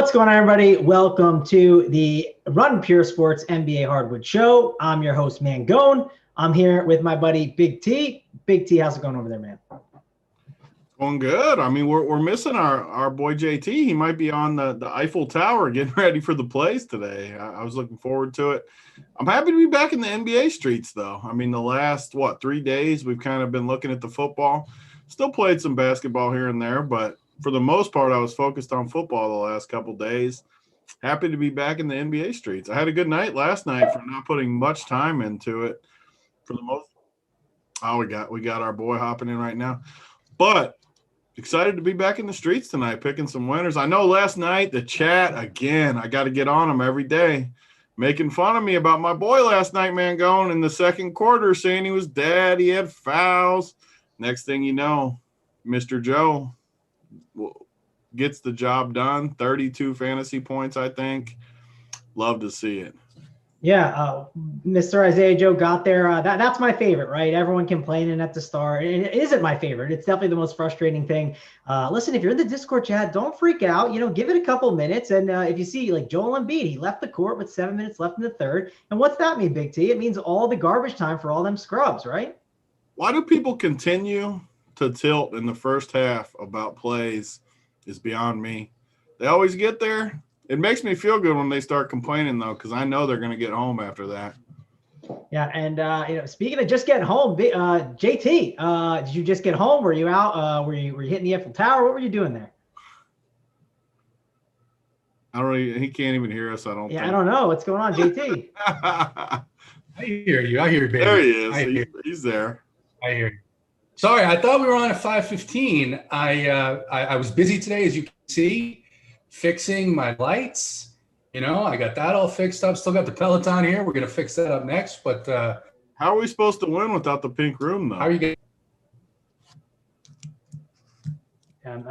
What's going on, everybody? Welcome to the Run Pure Sports NBA Hardwood Show. I'm your host, Mangone. I'm here with my buddy, Big T. Big T, how's it going over there, man? Going good. I mean, we're missing our boy JT. He might be on the Eiffel Tower getting ready for the plays today. I was looking forward to it. I'm happy to be back in the NBA streets, though. I mean, the last, 3 days, we've kind of been looking at the football. Still played some basketball here and there, but for the most part, I was focused on football the last couple days. Happy to be back in the NBA streets. I had a good night last night for not putting much time into it. For the most, we got our boy hopping in right now, but excited to be back in the streets tonight, picking some winners. I know last night the chat again. I got to get on them every day, making fun of me about my boy last night, man, going in the second quarter, saying he was dead, he had fouls. Next thing you know, Mr. Joe gets the job done. 32 fantasy points, I think. Love to see it. Yeah, Mr. Isaiah Joe got there. That's my favorite, right? Everyone complaining at the start. It isn't my favorite. It's definitely the most frustrating thing. Listen, if you're in the Discord chat, don't freak out. Give it a couple minutes. And if you see like Joel Embiid, he left the court with 7 minutes left in the third. And what's that mean, Big T? It means all the garbage time for all them scrubs, right? Why do people continue to tilt in the first half about plays is beyond me. They always get there. It makes me feel good when they start complaining, though, because I know they're going to get home after that. Yeah, and speaking of just getting home, JT, did you just get home? Were you out? Were you hitting the Eiffel Tower? What were you doing there? He can't even hear us. I don't. Yeah, think. I don't know what's going on, JT. I hear you. I hear you, baby. There he is. He's there. I hear you. Sorry, I thought we were on at 5:15. I was busy today, as you can see, fixing my lights. I got that all fixed up. Still got the Peloton here. We're gonna fix that up next. But how are we supposed to win without the pink room, though? How are you getting? Yeah,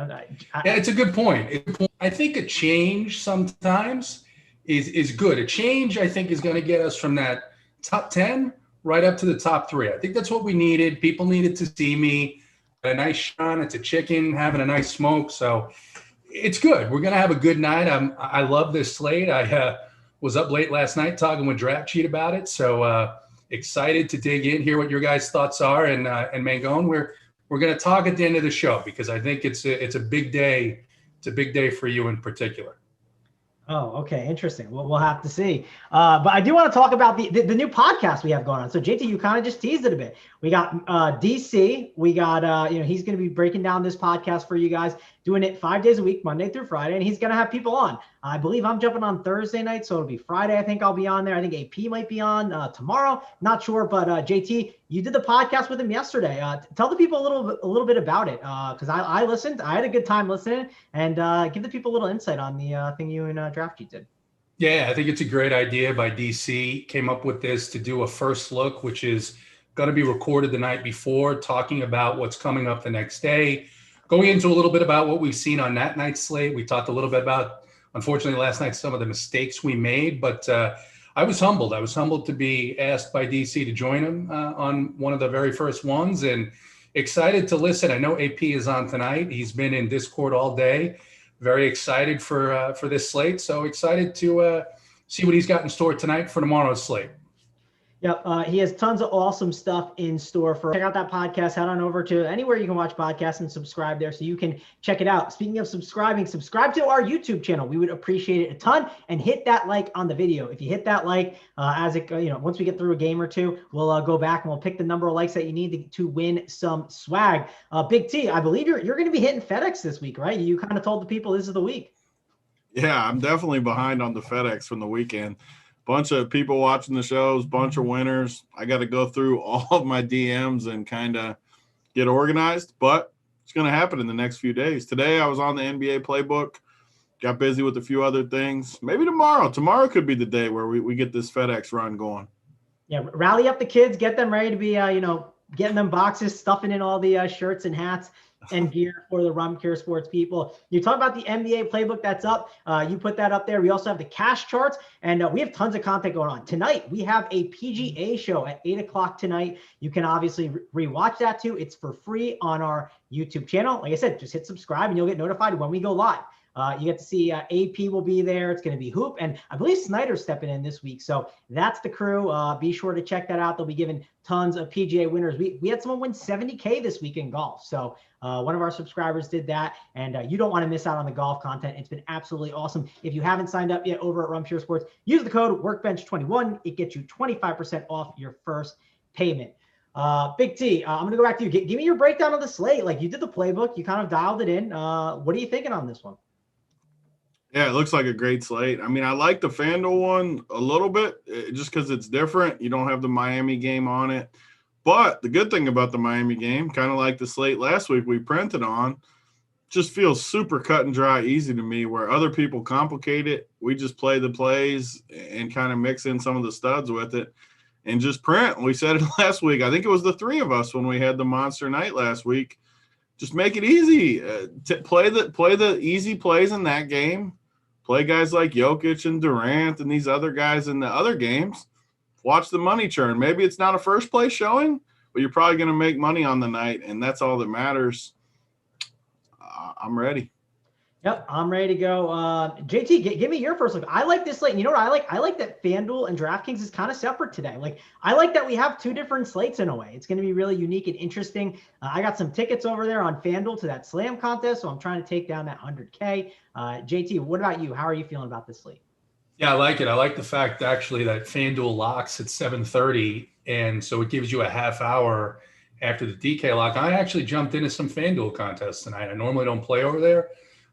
it's a good point. I think a change sometimes is good. A change, I think, is going to get us from that top 10 right up to the top 3. I think that's what we needed. People needed to see me. A nice shine. It's a chicken having a nice smoke. So it's good. We're going to have a good night. I love this slate. I was up late last night talking with Draft Cheat about it. So excited to dig in, hear what your guys' thoughts are. And Mangone, we're going to talk at the end of the show because I think it's a big day. It's a big day for you in particular. Oh, okay. Interesting. We'll have to see. But I do want to talk about the new podcast we have going on. So JT, you kind of just teased it a bit. We got DC. We got, he's going to be breaking down this podcast for you guys, doing it 5 days a week, Monday through Friday. And he's going to have people on. I believe I'm jumping on Thursday night. So it'll be Friday. I think I'll be on there. I think AP might be on tomorrow. Not sure. But JT, you did the podcast with him yesterday. Tell the people a little bit about it. Because I listened. I had a good time listening. And give the people a little insight on the thing you and Draft Cheat did. Yeah, I think it's a great idea by DC. Came up with this to do a first look, which is going to be recorded the night before, talking about what's coming up the next day, going into a little bit about what we've seen on that night's slate. We talked a little bit about, unfortunately, last night, some of the mistakes we made, but I was humbled. I was humbled to be asked by DC to join him on one of the very first ones and excited to listen. I know AP is on tonight. He's been in Discord all day. Very excited for this slate. So excited to see what he's got in store tonight for tomorrow's slate. Yep, he has tons of awesome stuff in store. Check out that podcast. Head on over to anywhere you can watch podcasts and subscribe there so you can check it out. Speaking of subscribing, subscribe to our YouTube channel. We would appreciate it a ton. And hit that like on the video. If you hit that like, once we get through a game or two, we'll go back and we'll pick the number of likes that you need to win some swag. Big T, I believe you're going to be hitting FedEx this week, right? You kind of told the people this is the week. Yeah, I'm definitely behind on the FedEx from the weekend. Bunch of people watching the shows, bunch of winners. I got to go through all of my DMs and kind of get organized, but it's going to happen in the next few days. Today I was on the NBA playbook, got busy with a few other things. Maybe tomorrow. Tomorrow could be the day where we get this FedEx run going. Yeah, rally up the kids, get them ready to be, getting them boxes, stuffing in all the shirts and hats and gear for the Run Pure Sports people. You talk about the NBA playbook that's up. You put that up there. We also have the cash charts, and we have tons of content going on. Tonight, we have a PGA show at 8 o'clock tonight. You can obviously rewatch that too. It's for free on our YouTube channel. Like I said, just hit subscribe and you'll get notified when we go live. You get to see AP will be there. It's going to be Hoop, and I believe Snyder's stepping in this week. So that's the crew. Be sure to check that out. They'll be giving tons of PGA winners. We had someone win $70K this week in golf. So one of our subscribers did that, and you don't want to miss out on the golf content. It's been absolutely awesome. If you haven't signed up yet over at Run Pure Sports, use the code Workbench21. It gets you 25% off your first payment. Big T, I'm going to go back to you. Give me your breakdown of the slate. Like, you did the playbook. You kind of dialed it in. What are you thinking on this one? Yeah, it looks like a great slate. I mean, I like the FanDuel one a little bit just because it's different. You don't have the Miami game on it. But the good thing about the Miami game, kind of like the slate last week we printed on, just feels super cut and dry, easy to me, where other people complicate it. We just play the plays and kind of mix in some of the studs with it and just print. We said it last week. I think it was the three of us when we had the monster night last week. Just make it easy. Play the easy plays in that game. Play guys like Jokic and Durant and these other guys in the other games. Watch the money churn. Maybe it's not a first place showing, but you're probably going to make money on the night, and that's all that matters. I'm ready. Yep, I'm ready to go. JT, give me your first look. I like this slate. You know what I like? I like that FanDuel and DraftKings is kind of separate today. Like, I like that we have two different slates in a way. It's going to be really unique and interesting. I got some tickets over there on FanDuel to that slam contest, so I'm trying to take down that 100K. JT, what about you? How are you feeling about this slate? Yeah, I like it. I like the fact actually that FanDuel locks at 7:30, and so it gives you a half hour after the DK lock. I actually jumped into some FanDuel contests tonight. I normally don't play over there,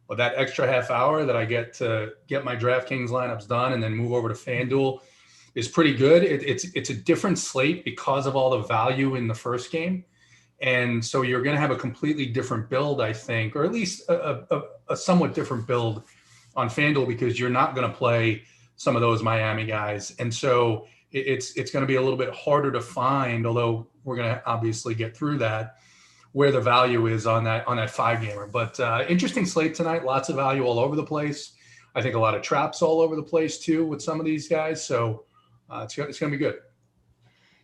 but that extra half hour that I get to get my DraftKings lineups done and then move over to FanDuel is pretty good. It's a different slate because of all the value in the first game. And so you're going to have a completely different build, I think, or at least a somewhat different build on FanDuel because you're not going to play some of those Miami guys. And so it's going to be a little bit harder to find, although we're going to obviously get through that, where the value is on that 5-gamer. But interesting slate tonight, lots of value all over the place. I think a lot of traps all over the place too with some of these guys. So it's going to be good.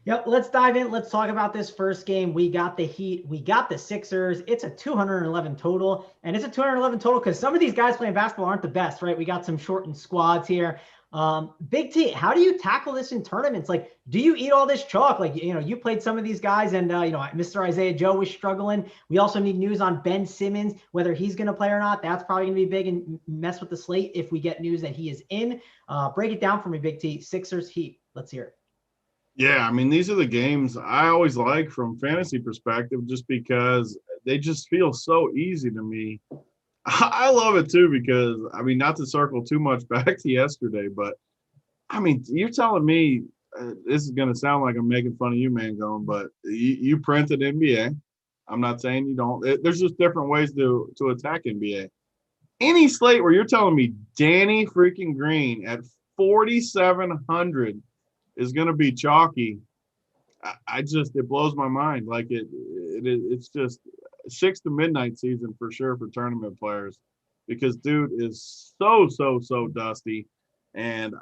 Yep, let's dive in. Let's talk about this first game. We got the Heat. We got the Sixers. It's a 211 total. And it's a 211 total because some of these guys playing basketball aren't the best, right? We got some shortened squads here. Big T, how do you tackle this in tournaments? Like, do you eat all this chalk? Like, you played some of these guys and, Mr. Isaiah Joe was struggling. We also need news on Ben Simmons, whether he's going to play or not. That's probably going to be big and mess with the slate if we get news that he is in. Break it down for me, Big T. Sixers, Heat. Let's hear it. Yeah, I mean, these are the games I always like from fantasy perspective just because they just feel so easy to me. I love it too because, I mean, not to circle too much back to yesterday, but, I mean, you're telling me this is going to sound like I'm making fun of you, Mangone, but you printed NBA. I'm not saying you don't. There's just different ways to attack NBA. Any slate where you're telling me Danny freaking Green at 4,700 is going to be chalky, it blows my mind. Like it's just 6 to midnight season for sure for tournament players because dude is so dusty. And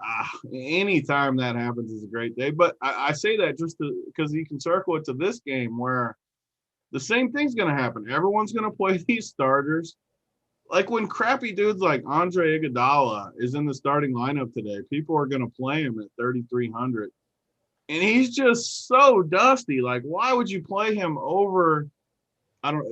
anytime that happens is a great day. But I say that just because you can circle it to this game where the same thing's going to happen. Everyone's going to play these starters. Like when crappy dudes like Andre Iguodala is in the starting lineup today, people are going to play him at 3,300. And he's just so dusty. Like, why would you play him over,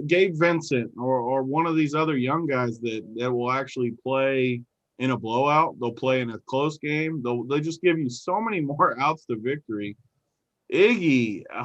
Gabe Vincent or one of these other young guys that will actually play in a blowout? They'll play in a close game. They'll just give you so many more outs to victory. Iggy, I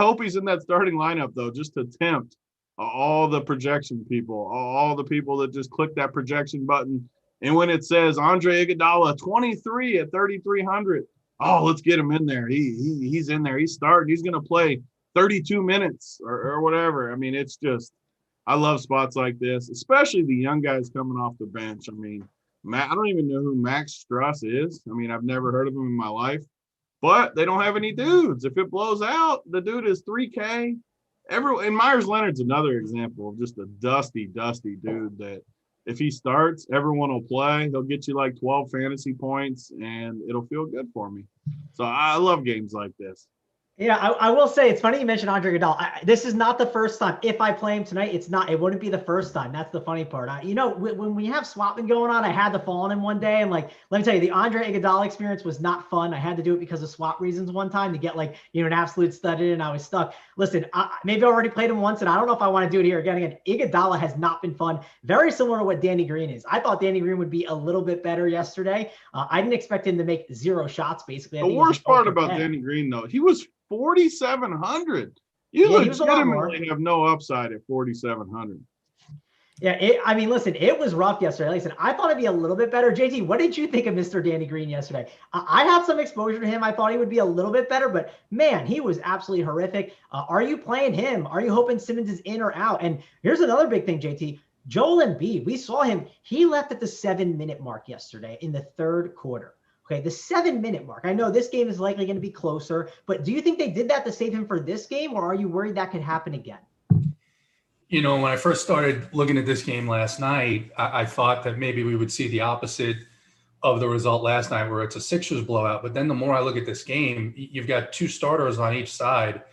hope he's in that starting lineup, though, just to tempt all the projection people, all the people that just click that projection button. And when it says Andre Iguodala, 23 at 3,300, let's get him in there. He's in there. He's starting. He's going to play 32 minutes or whatever. I mean, it's just – I love spots like this, especially the young guys coming off the bench. I mean, I don't even know who Max Struss is. I mean, I've never heard of him in my life. But they don't have any dudes. If it blows out, the dude is 3K. And Myers Leonard's another example of just a dusty dude that if he starts, everyone will play. He'll get you like 12 fantasy points, and it'll feel good for me. So I love games like this. Yeah, I will say it's funny you mentioned Andre Iguodala. This is not the first time. If I play him tonight, it wouldn't be the first time. That's the funny part. When we have swapping going on, I had to fall on him one day, and like, let me tell you, the Andre Iguodala experience was not fun. I had to do it because of swap reasons one time to get an absolute stud in, and I was stuck. Listen, maybe I already played him once, and I don't know if I want to do it here again. Again, Iguodala has not been fun. Very similar to what Danny Green is. I thought Danny Green would be a little bit better yesterday. I didn't expect him to make 0 shots. Basically, The worst part about Danny Green, though, he was 4,700. You legitimately have no upside at 4,700. Yeah, listen, it was rough yesterday. Like I said, I thought it'd be a little bit better. JT, what did you think of Mr. Danny Green yesterday? I had some exposure to him. I thought he would be a little bit better, but man, he was absolutely horrific. Are you playing him? Are you hoping Simmons is in or out? And here's another big thing, JT. Joel Embiid, we saw him. He left at the 7-minute mark yesterday in the third quarter. Okay, the 7-minute mark. I know this game is likely going to be closer, but do you think they did that to save him for this game, or are you worried that could happen again? When I first started looking at this game last night, I thought that maybe we would see the opposite of the result last night, where it's a Sixers blowout. But then the more I look at this game, you've got 2 starters on each side,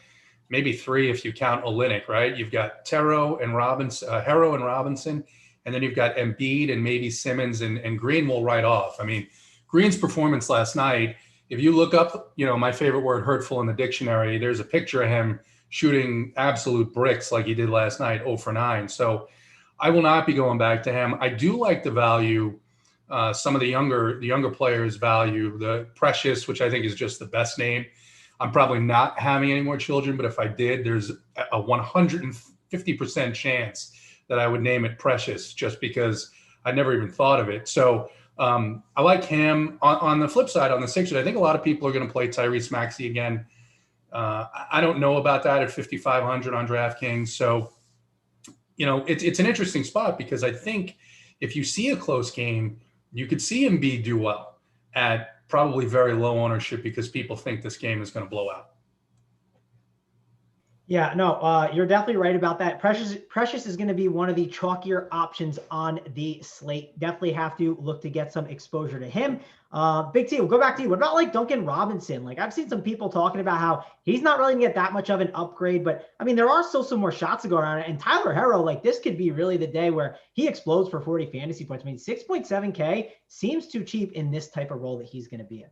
maybe 3 if you count Olynyk, right? You've got Harrow and Robinson, and then you've got Embiid and maybe Simmons, and Green will write off. I mean, Green's performance last night, if you look up, my favorite word, hurtful, in the dictionary, there's a picture of him shooting absolute bricks like he did last night, 0 for 9. So I will not be going back to him. I do like the value. Some of the younger players value the Precious, which I think is just the best name. I'm probably not having any more children, but if I did, there's a 150% chance that I would name it Precious, just because I never even thought of it. So I like him. On the flip side, on the Sixers, I think a lot of people are going to play Tyrese Maxey again. I don't know about that at 5,500 on DraftKings. So, it's an interesting spot, because I think if you see a close game, you could see Embiid do well at probably very low ownership, because people think this game is going to blow out. Yeah, no, you're definitely right about that. Precious is going to be one of the chalkier options on the slate. Definitely have to look to get some exposure to him. Big T, we'll go back to you. What about Duncan Robinson? I've seen some people talking about how he's not really going to get that much of an upgrade, but there are still some more shots to go around. And Tyler Herro, this could be really the day where he explodes for 40 fantasy points. 6.7K seems too cheap in this type of role that he's going to be in.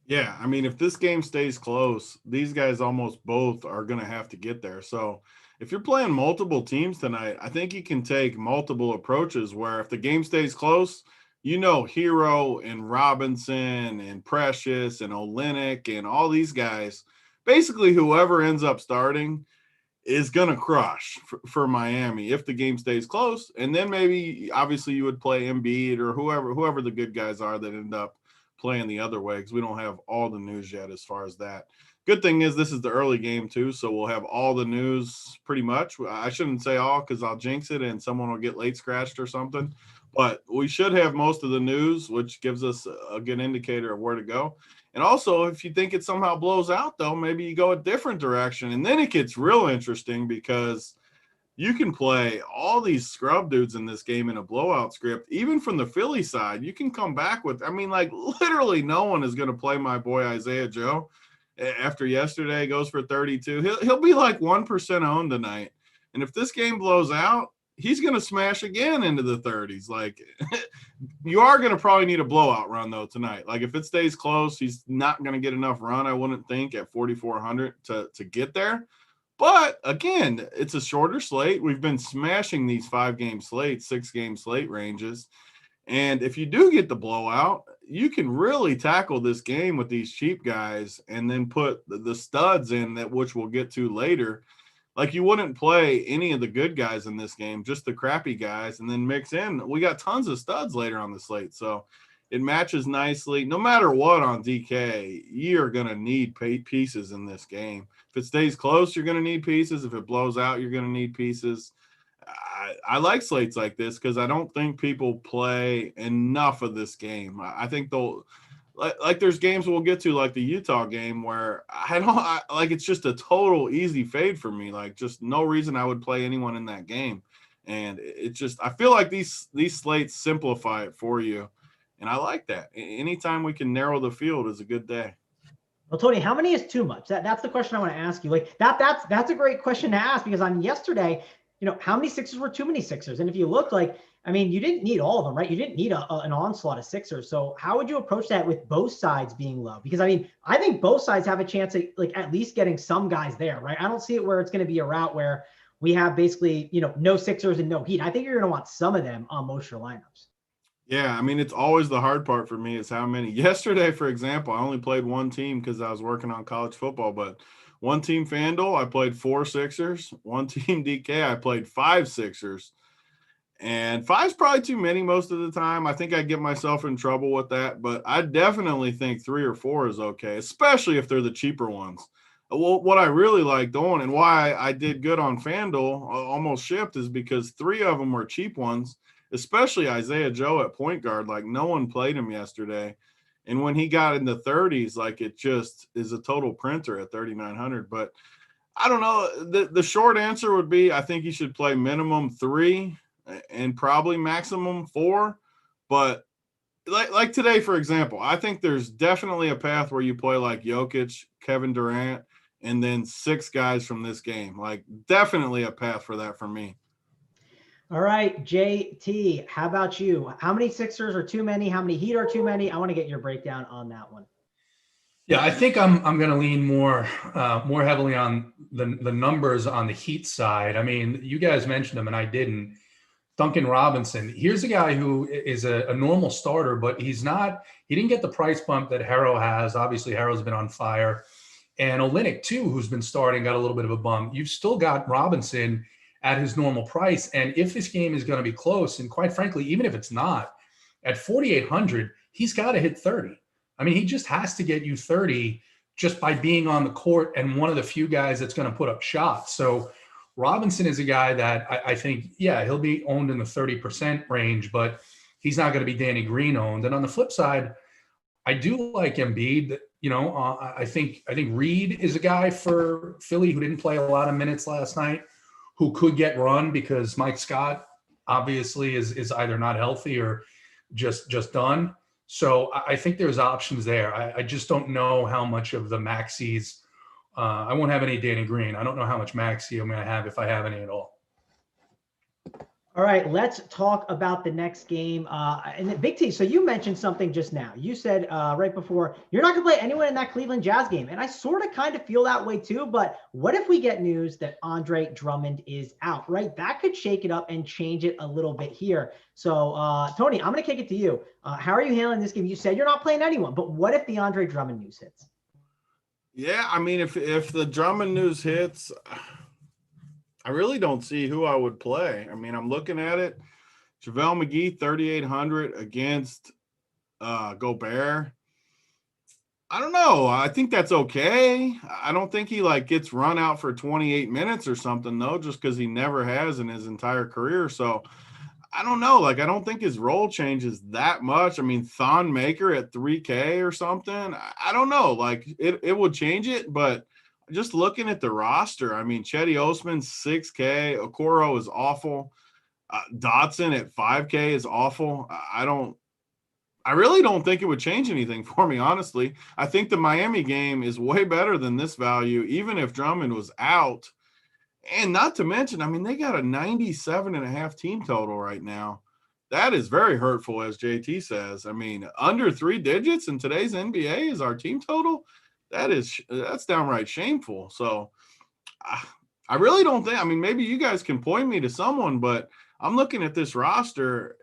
Yeah, if this game stays close, these guys almost both are going to have to get there. So if you're playing multiple teams tonight, I think you can take multiple approaches, where if the game stays close, Hero and Robinson and Precious and Olynyk and all these guys, basically whoever ends up starting is going to crush for Miami if the game stays close. And then maybe, obviously, you would play Embiid or whoever the good guys are that end up playing the other way, because we don't have all the news yet as far as that. Good thing is this is the early game too, so we'll have all the news pretty much. I shouldn't say all, because I'll jinx it and someone will get late scratched or something, but we should have most of the news, which gives us a good indicator of where to go. And also, if you think it somehow blows out, though, maybe you go a different direction, and then it gets real interesting, because you can play all these scrub dudes in this game in a blowout script. Even from the Philly side, you can come back with, literally no one is going to play my boy Isaiah Joe after yesterday goes for 32. He'll be 1% owned tonight. And if this game blows out, he's going to smash again into the 30s. You are going to probably need a blowout run, though, tonight. If it stays close, he's not going to get enough run, I wouldn't think, at 4,400 to get there. But again, it's a shorter slate. We've been smashing these 5-game slates, 6-game slate ranges. And if you do get the blowout, you can really tackle this game with these cheap guys and then put the studs in, which we'll get to later. You wouldn't play any of the good guys in this game, just the crappy guys, and then mix in. We got tons of studs later on the slate. So it matches nicely. No matter what on DK, you're going to need pieces in this game. If it stays close, you're going to need pieces. If it blows out, you're going to need pieces. I like slates like this, because I don't think people play enough of this game. I think they'll there's games we'll get to, like the Utah game, where it's just a total easy fade for me. Just no reason I would play anyone in that game. And I feel like these slates simplify it for you. And I like that. Anytime we can narrow the field is a good day. Well, Tony, how many is too much? That's the question I want to ask you. Like that's a great question to ask, because on yesterday, how many Sixers were too many Sixers? And if you look, like, I mean, you didn't need all of them, right? You didn't need an onslaught of Sixers. So how would you approach that with both sides being low? Because I mean, I think both sides have a chance at, like, at least getting some guys there, right? I don't see it where it's going to be a route where we have basically, no Sixers and no Heat. I think you're going to want some of them on most of your lineups. Yeah, I mean, it's always the hard part for me is how many. Yesterday, for example, I only played one team because I was working on college football, but one team FanDuel, I played 4 Sixers. One team DK, I played 5 Sixers. And 5's probably too many most of the time. I think I get myself in trouble with that, but I definitely think 3 or 4 is okay, especially if they're the cheaper ones. Well, what I really like doing and why I did good on FanDuel, almost shipped, is because 3 of them were cheap ones, especially Isaiah Joe at point guard. Like, no one played him yesterday. And when he got in the 30s, like, it just is a total printer at 3,900. But I don't know. The short answer would be I think you should play minimum 3 and probably maximum 4. But like today, for example, I think there's definitely a path where you play like Jokic, Kevin Durant, and then 6 guys from this game. Like, definitely a path for that for me. All right, JT, how about you? How many Sixers are too many? How many Heat are too many? I want to get your breakdown on that one. Yeah, I think I'm going to lean more heavily on the numbers on the Heat side. I mean, you guys mentioned him and I didn't. Duncan Robinson. Here's a guy who is a normal starter, but he didn't get the price bump that Harrow has. Obviously, Harrow's been on fire. And Olynyk, too, who's been starting, got a little bit of a bump. You've still got Robinson at his normal price. And if this game is going to be close, and quite frankly, even if it's not, at 4,800, he's got to hit 30. I mean, he just has to get you 30 just by being on the court and one of the few guys that's going to put up shots. So Robinson is a guy that I think, yeah, he'll be owned in the 30% range, but he's not going to be Danny Green owned. And on the flip side, I do like Embiid. I think Reed is a guy for Philly who didn't play a lot of minutes last night, who could get run because Mike Scott obviously is either not healthy or just done. So I think there's options there. I just don't know how much of the maxis. I won't have any Danny Green. I don't know how much maxi I'm going to have if I have any at all. All right, let's talk about the next game. And Big T, so you mentioned something just now. You said right before, you're not going to play anyone in that Cleveland Jazz game. And I sort of kind of feel that way too. But what if we get news that Andre Drummond is out, right? That could shake it up and change it a little bit here. So, Tony, I'm going to kick it to you. How are you handling this game? You said you're not playing anyone, but what if the Andre Drummond news hits? Yeah, I mean, if the Drummond news hits, I really don't see who I would play. I mean, I'm looking at it. JaVale McGee, 3,800 against Gobert. I don't know. I think that's okay. I don't think he gets run out for 28 minutes or something, though, just because he never has in his entire career. So I don't know. I don't think his role changes that much. I mean, Thon Maker at 3K or something. I don't know. It would change it, but just looking at the roster, I mean, Chetty Osman, 6K. Okoro is awful. Dotson at 5K is awful. I really don't think it would change anything for me, honestly. I think the Miami game is way better than this value, even if Drummond was out. And not to mention, I mean, they got a 97.5 team total right now. That is very hurtful, as JT says. I mean, under 3 digits in today's NBA is our team total. That's downright shameful. So I really don't think, I mean, maybe you guys can point me to someone, but I'm looking at this roster.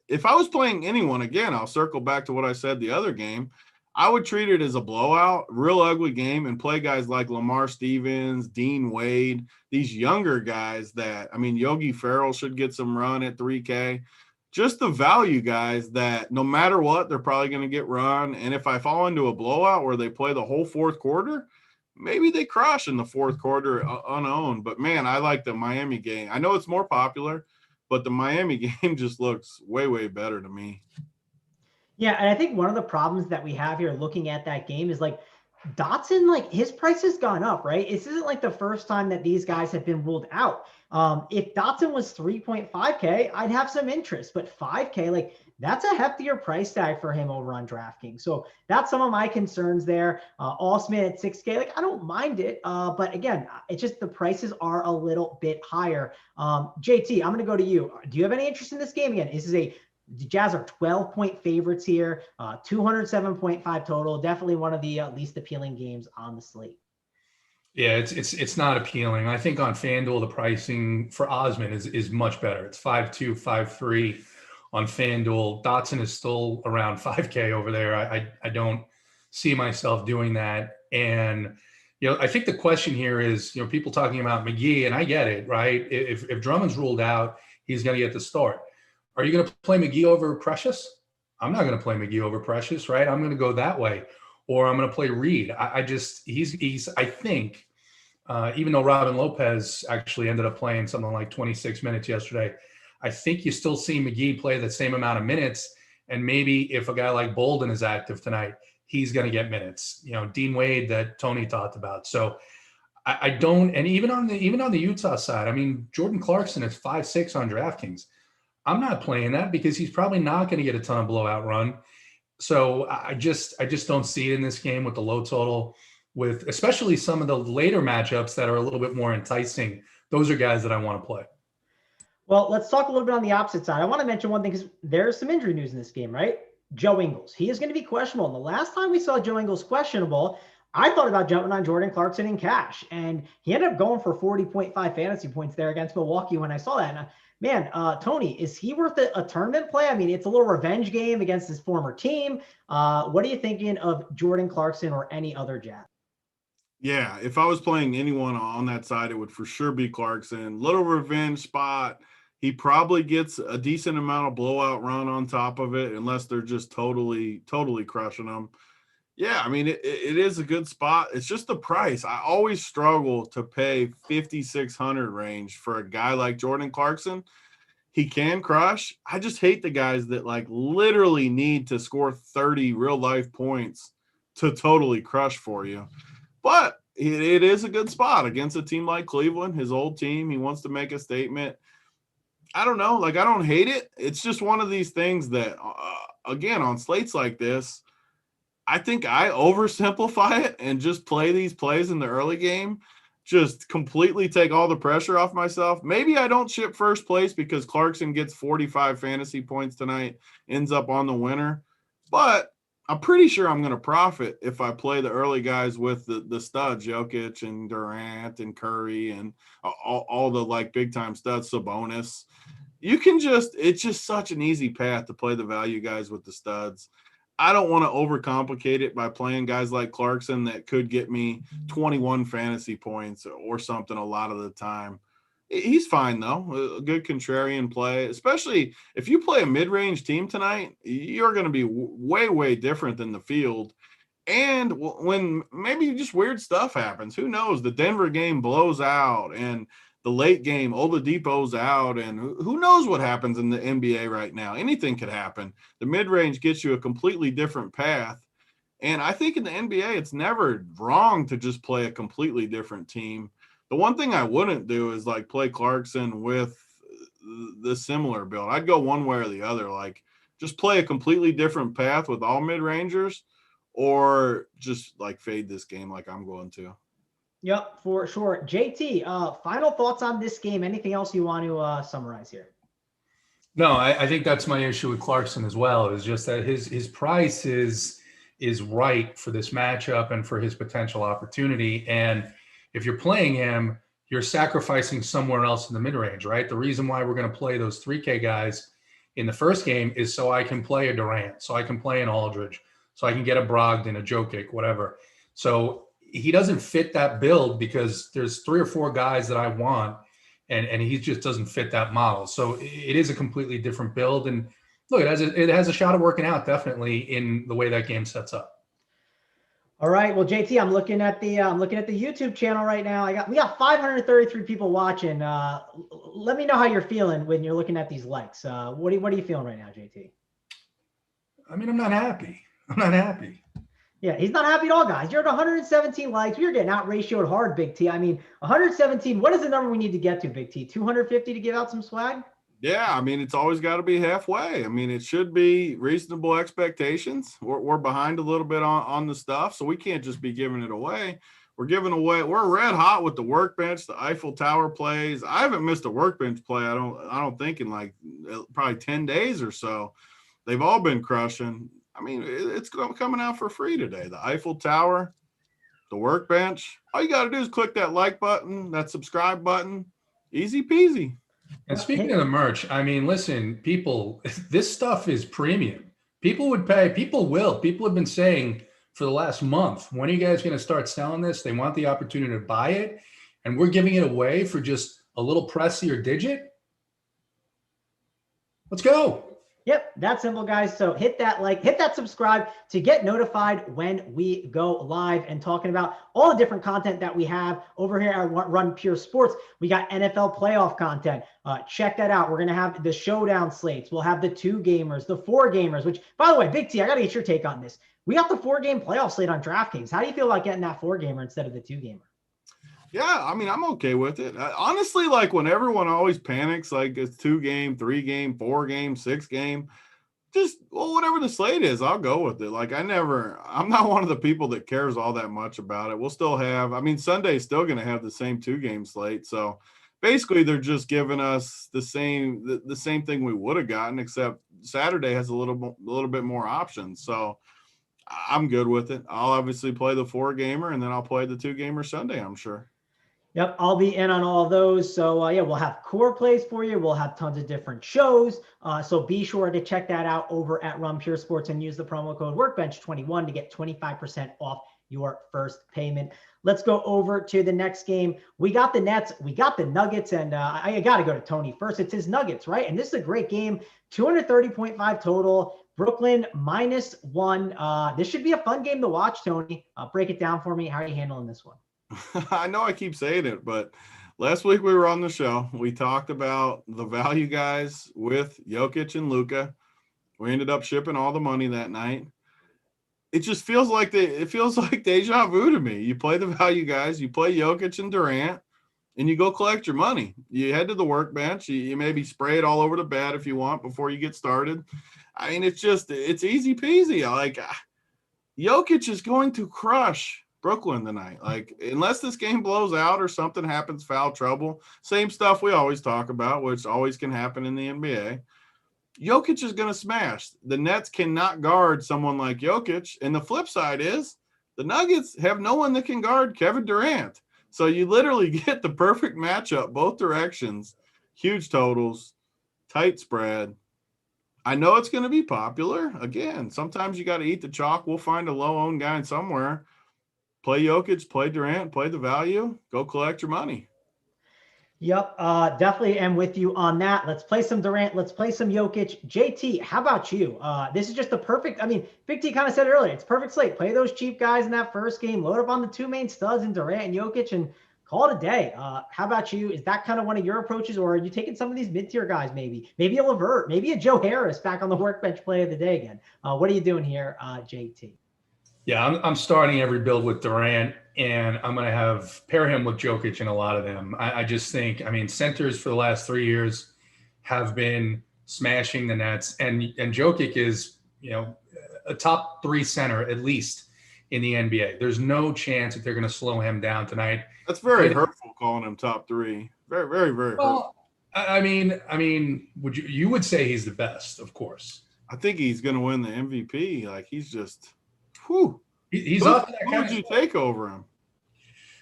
If I was playing anyone, again, I'll circle back to what I said the other game, I would treat it as a blowout, real ugly game, and play guys like Lamar Stevens, Dean Wade, these younger guys that, I mean, Yogi Ferrell should get some run at 3K. Just the value guys that no matter what, they're probably going to get run. And if I fall into a blowout where they play the whole fourth quarter, maybe they crush in the fourth quarter unowned. But, man, I like the Miami game. I know it's more popular, but the Miami game just looks way, way better to me. Yeah, and I think one of the problems that we have here looking at that game is Dotson, his price has gone up, right? This isn't the first time that these guys have been ruled out. If Dotson was 3.5K, I'd have some interest, but 5K, That's a heftier price tag for him over on DraftKings. So that's some of my concerns there. Osman at 6K, like I don't mind it. But again, it's just the prices are a little bit higher. JT, I'm going to go to you. Do you have any interest in this game? Again, the Jazz are 12-point favorites here, 207.5 total. Definitely one of the least appealing games on the slate. Yeah, it's not appealing. I think on FanDuel, the pricing for Osman is much better. It's 5.2, 5.3 on FanDuel. Dotson is still around 5K over there. I don't see myself doing that. And, I think the question here is, people talking about McGee, and I get it, right? If Drummond's ruled out, he's going to get the start. Are you going to play McGee over Precious? I'm not going to play McGee over Precious, right? I'm going to go that way. Or I'm going to play Reed. I think, even though Robin Lopez actually ended up playing something like 26 minutes yesterday, I think you still see McGee play the same amount of minutes. And maybe if a guy like Bolden is active tonight, he's going to get minutes. Dean Wade that Tony talked about. So I don't, and even on the Utah side, I mean, Jordan Clarkson is 5.6 on DraftKings. I'm not playing that because he's probably not going to get a ton of blowout run. So I just don't see it in this game with the low total, with especially some of the later matchups that are a little bit more enticing. Those are guys that I want to play. Well, let's talk a little bit on the opposite side. I want to mention one thing because there's some injury news in this game, right? Joe Ingles. He is going to be questionable. And the last time we saw Joe Ingles questionable, I thought about jumping on Jordan Clarkson in cash. And he ended up going for 40.5 fantasy points there against Milwaukee when I saw that. And man, Tony, is he worth a tournament play? I mean, it's a little revenge game against his former team. What are you thinking of Jordan Clarkson or any other Jazz? Yeah, if I was playing anyone on that side, it would for sure be Clarkson. Little revenge spot. He probably gets a decent amount of blowout run on top of it, unless they're just totally crushing him. Yeah, I mean, it is a good spot. It's just the price. I always struggle to pay 5,600 range for a guy like Jordan Clarkson. He can crush. I just hate the guys that like literally need to score 30 real life points to totally crush for you. But it is a good spot against a team like Cleveland, his old team. He wants to make a statement. I don't know. Like, I don't hate it. It's just one of these things that, again, on slates like this, I think I oversimplify it and just play these plays in the early game, just completely take all the pressure off myself. Maybe I don't ship first place because Clarkson gets 45 fantasy points tonight, ends up on the winner. But I'm pretty sure I'm going to profit if I play the early guys with the studs, Jokic and Durant and Curry and all the like big time studs, Sabonis. It's just such an easy path to play the value guys with the studs. I don't want to overcomplicate it by playing guys like Clarkson that could get me 21 fantasy points or something a lot of the time. He's fine, though. A good contrarian play, especially if you play a mid-range team tonight, you're going to be way, way different than the field. And when maybe just weird stuff happens, who knows? The Denver game blows out and the late game, Oladipo's out, and who knows what happens in the NBA right now. Anything could happen. The mid-range gets you a completely different path. And I think in the NBA, it's never wrong to just play a completely different team. The one thing I wouldn't do is like play Clarkson with the similar build. I'd go one way or the other. Like just play a completely different path with all mid-rangers or just like fade this game like I'm going to. Yep, for sure. JT, final thoughts on this game. Anything else you want to summarize here? No, I think that's my issue with Clarkson as well. Is just that his price is right for this matchup and for his potential opportunity. And if you're playing him, you're sacrificing somewhere else in the mid-range, right? The reason why we're going to play those 3K guys in the first game is so I can play a Durant, so I can play an Aldridge, so I can get a Brogdon, a Jokic, whatever. So he doesn't fit that build because there's 3 or 4 guys that I want, and he just doesn't fit that model. So it is a completely different build. And look, it has a shot of working out definitely in the way that game sets up. All right. Well, JT, I'm looking at the YouTube channel right now. We got 533 people watching. Let me know how you're feeling when you're looking at these likes. What are you feeling right now, JT? I mean, I'm not happy. Yeah, he's not happy at all, guys. You're at 117 likes. We're getting out ratioed hard, Big T. I mean, 117. What is the number we need to get to, Big T? 250 to give out some swag? Yeah, I mean, it's always got to be halfway. I mean, it should be reasonable expectations. We're behind a little bit on the stuff, so we can't just be giving it away. We're red hot with the workbench, the Eiffel Tower plays. I haven't missed a workbench play, I don't think, in like probably 10 days or so. They've all been crushing. I mean, it's coming out for free today. The Eiffel Tower, the workbench. All you got to do is click that like button, that subscribe button. Easy peasy. And speaking of the merch, I mean, listen, people, this stuff is premium. People would pay. People will. People have been saying for the last month, when are you guys going to start selling this? They want the opportunity to buy it. And we're giving it away for just a little pressier digit. Let's go. Yep, that's simple, guys. So hit that like, hit that subscribe to get notified when we go live and talking about all the different content that we have over here at Run Pure Sports. We got NFL playoff content. Check that out. We're going to have the Showdown slates. We'll have the 2 gamers, the 4 gamers, which, by the way, Big T, I got to get your take on this. We got the 4-game playoff slate on DraftKings. How do you feel like getting that 4-gamer instead of the 2-gamer? Yeah, I mean, I'm okay with it. Honestly, like when everyone always panics, like it's 2-game, 3-game, 4-game, 6-game, just, well, whatever the slate is, I'll go with it. Like I'm not one of the people that cares all that much about it. We'll still have, I mean, Sunday's still going to have the same 2-game slate. So basically they're just giving us the same thing we would have gotten, except Saturday has a little bit more options. So I'm good with it. I'll obviously play the 4-gamer and then I'll play the 2-gamer Sunday, I'm sure. Yep, I'll be in on all of those. So, yeah, we'll have core plays for you. We'll have tons of different shows. So be sure to check that out over at Run Pure Sports and use the promo code Workbench21 to get 25% off your first payment. Let's go over to the next game. We got the Nets. We got the Nuggets. And I got to go to Tony first. It's his Nuggets, right? And this is a great game. 230.5 total. Brooklyn -1. This should be a fun game to watch, Tony. Break it down for me. How are you handling this one? I know I keep saying it, but last week we were on the show. We talked about the value guys with Jokic and Luka. We ended up shipping all the money that night. It just feels like deja vu to me. You play the value guys, you play Jokic and Durant, and you go collect your money. You head to the workbench. You maybe spray it all over the bed if you want before you get started. I mean, it's easy peasy. Like Jokic is going to crush Brooklyn tonight. Like, unless this game blows out or something happens, foul trouble, same stuff we always talk about, which always can happen in the NBA. Jokic is going to smash. The Nets cannot guard someone like Jokic. And the flip side is the Nuggets have no one that can guard Kevin Durant. So you literally get the perfect matchup both directions, huge totals, tight spread. I know it's going to be popular. Again, sometimes you got to eat the chalk. We'll find a low-owned guy somewhere. Play Jokic, play Durant, play the value, go collect your money. Yep, definitely am with you on that. Let's play some Durant. Let's play some Jokic. JT, how about you? This is just the perfect, I mean, Big T kind of said it earlier. It's perfect slate. Play those cheap guys in that first game. Load up on the 2 main studs in Durant and Jokic and call it a day. How about you? Is that kind of one of your approaches, or are you taking some of these mid-tier guys maybe? Maybe a Levert, maybe a Joe Harris back on the workbench play of the day again. What are you doing here, JT? Yeah, I'm starting every build with Durant, and I'm going to pair him with Jokic in a lot of them. I just think, I mean, centers for the last 3 years have been smashing the Nets, and Jokic is, a top 3 center at least in the NBA. There's no chance that they're going to slow him down tonight. That's very hurtful calling him top 3. Very, very, very hurtful. I mean, you would say he's the best, of course. I think he's going to win the MVP. Like, he's just. Whew. He's who would you take over him?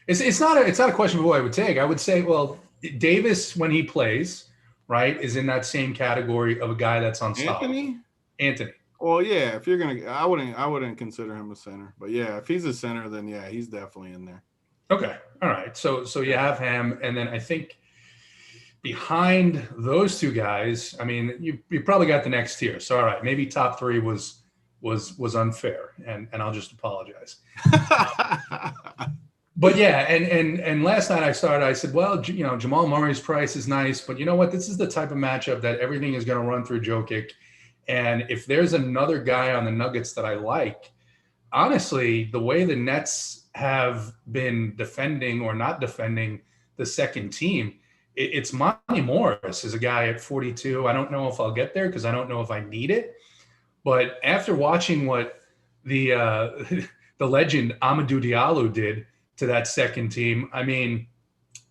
It's not a question of who I would take. I would say, well, Davis, when he plays, right, is in that same category of a guy that's unstoppable. Anthony. Well, yeah. If you're gonna, I wouldn't consider him a center, but yeah, if he's a center, then yeah, he's definitely in there. Okay, all right. So you have him, and then I think behind those 2 guys, I mean, you probably got the next tier. So all right, maybe top 3 was unfair, and I'll just apologize. But yeah, and last night I said, well, Jamal Murray's price is nice, but you know what? This is the type of matchup that everything is going to run through Jokic. And if there's another guy on the Nuggets that I like, honestly, the way the Nets have been defending or not defending the second team, it's Monty Morris is a guy at 42. I don't know if I'll get there because I don't know if I need it. But after watching what the the legend Amadou Diallo did to that second team, I mean,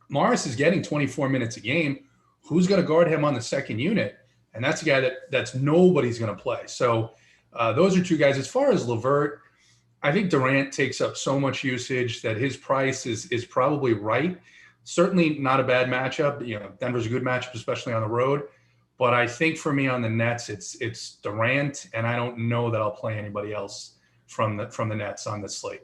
Morris is getting 24 minutes a game. Who's going to guard him on the second unit? And that's a guy that's nobody's going to play. So those are two guys. As far as LeVert, I think Durant takes up so much usage that his price is probably right. Certainly not a bad matchup. You know, Denver's a good matchup, especially on the road. But I think for me on the Nets, it's Durant, and I don't know that I'll play anybody else from the Nets on this slate.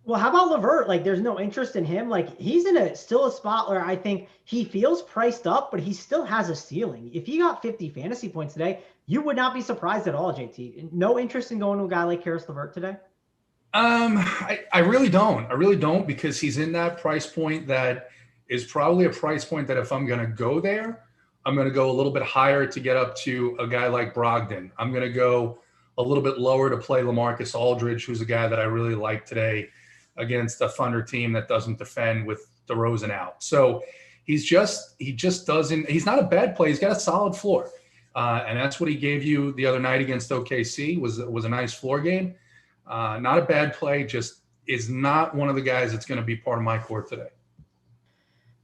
Well, how about LeVert? Like, there's no interest in him. Like, he's in still a spot where I think he feels priced up, but he still has a ceiling. If he got 50 fantasy points today, you would not be surprised at all, JT. No interest in going to a guy like Karis LeVert today? I really don't. I really don't, because he's in that price point that is probably a price point that if I'm going to go there, I'm going to go a little bit higher to get up to a guy like Brogdon. I'm going to go a little bit lower to play LaMarcus Aldridge, who's a guy that I really like today against a Thunder team that doesn't defend with DeRozan out. So he just doesn't, he's not a bad play. He's got a solid floor. And that's what he gave you the other night against OKC was a nice floor game. Not a bad play, just is not one of the guys that's going to be part of my court today.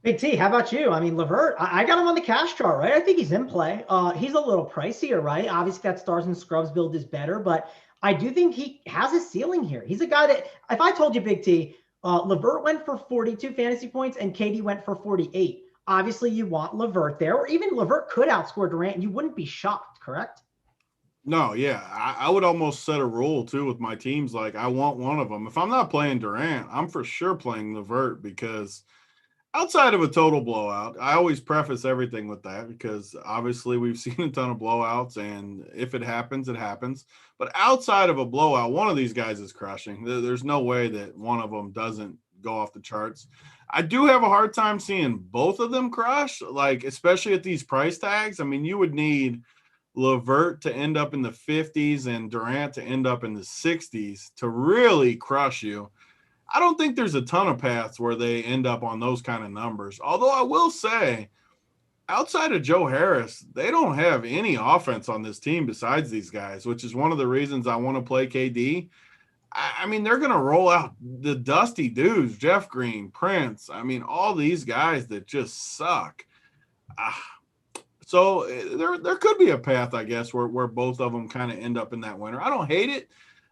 Big T, how about you? I mean, LeVert, I got him on the cash chart, right? I think he's in play. He's a little pricier, right? Obviously, that Stars and Scrubs build is better, but I do think he has a ceiling here. He's a guy that, if I told you, Big T, LeVert went for 42 fantasy points and KD went for 48. Obviously, you want LeVert there, or even LeVert could outscore Durant, and you wouldn't be shocked, correct? No, yeah. I would almost set a rule, too, with my teams. Like, I want one of them. If I'm not playing Durant, I'm for sure playing LeVert, because outside of a total blowout, I always preface everything with that, because obviously we've seen a ton of blowouts, and if it happens, it happens. But outside of a blowout, one of these guys is crushing. There's no way that one of them doesn't go off the charts. I do have a hard time seeing both of them crush, like, especially at these price tags. I mean, you would need LeVert to end up in the 50s and Durant to end up in the 60s to really crush you. I don't think there's a ton of paths where they end up on those kind of numbers. Although I will say, outside of Joe Harris, they don't have any offense on this team besides these guys, which is one of the reasons I want to play KD. I mean, they're going to roll out the dusty dudes, Jeff Green, Prince. I mean, all these guys that just suck. So there could be a path, I guess, where both of them kind of end up in that winner. I don't hate it.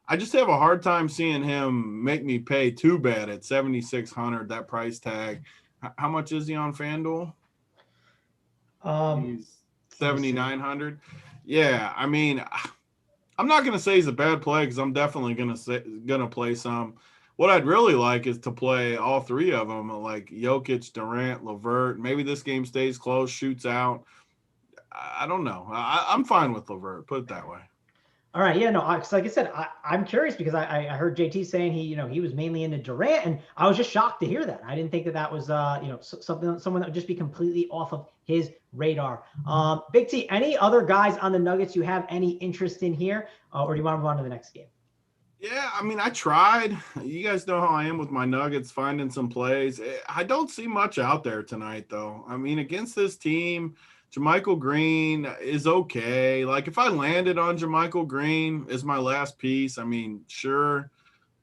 I just have a hard time seeing him make me pay too bad at $7,600, that price tag. How much is he on FanDuel? He's $7,900. Yeah, I mean, I'm not going to say he's a bad play, because I'm definitely going to play some. What I'd really like is to play all three of them, like Jokic, Durant, LeVert. Maybe this game stays close, shoots out. I don't know. I'm fine with LeVert, put it that way. All right, yeah, no, like I said, I'm curious, because I heard JT saying he was mainly into Durant, and I was just shocked to hear that. I didn't think that was someone that would just be completely off of his radar. Big T, any other guys on the Nuggets you have any interest in here, or do you want to move on to the next game? Yeah, I mean, I tried. You guys know how I am with my Nuggets, finding some plays. I don't see much out there tonight, though. I mean, against this team, JaMychal Green is okay. Like, if I landed on JaMychal Green as my last piece, I mean, sure.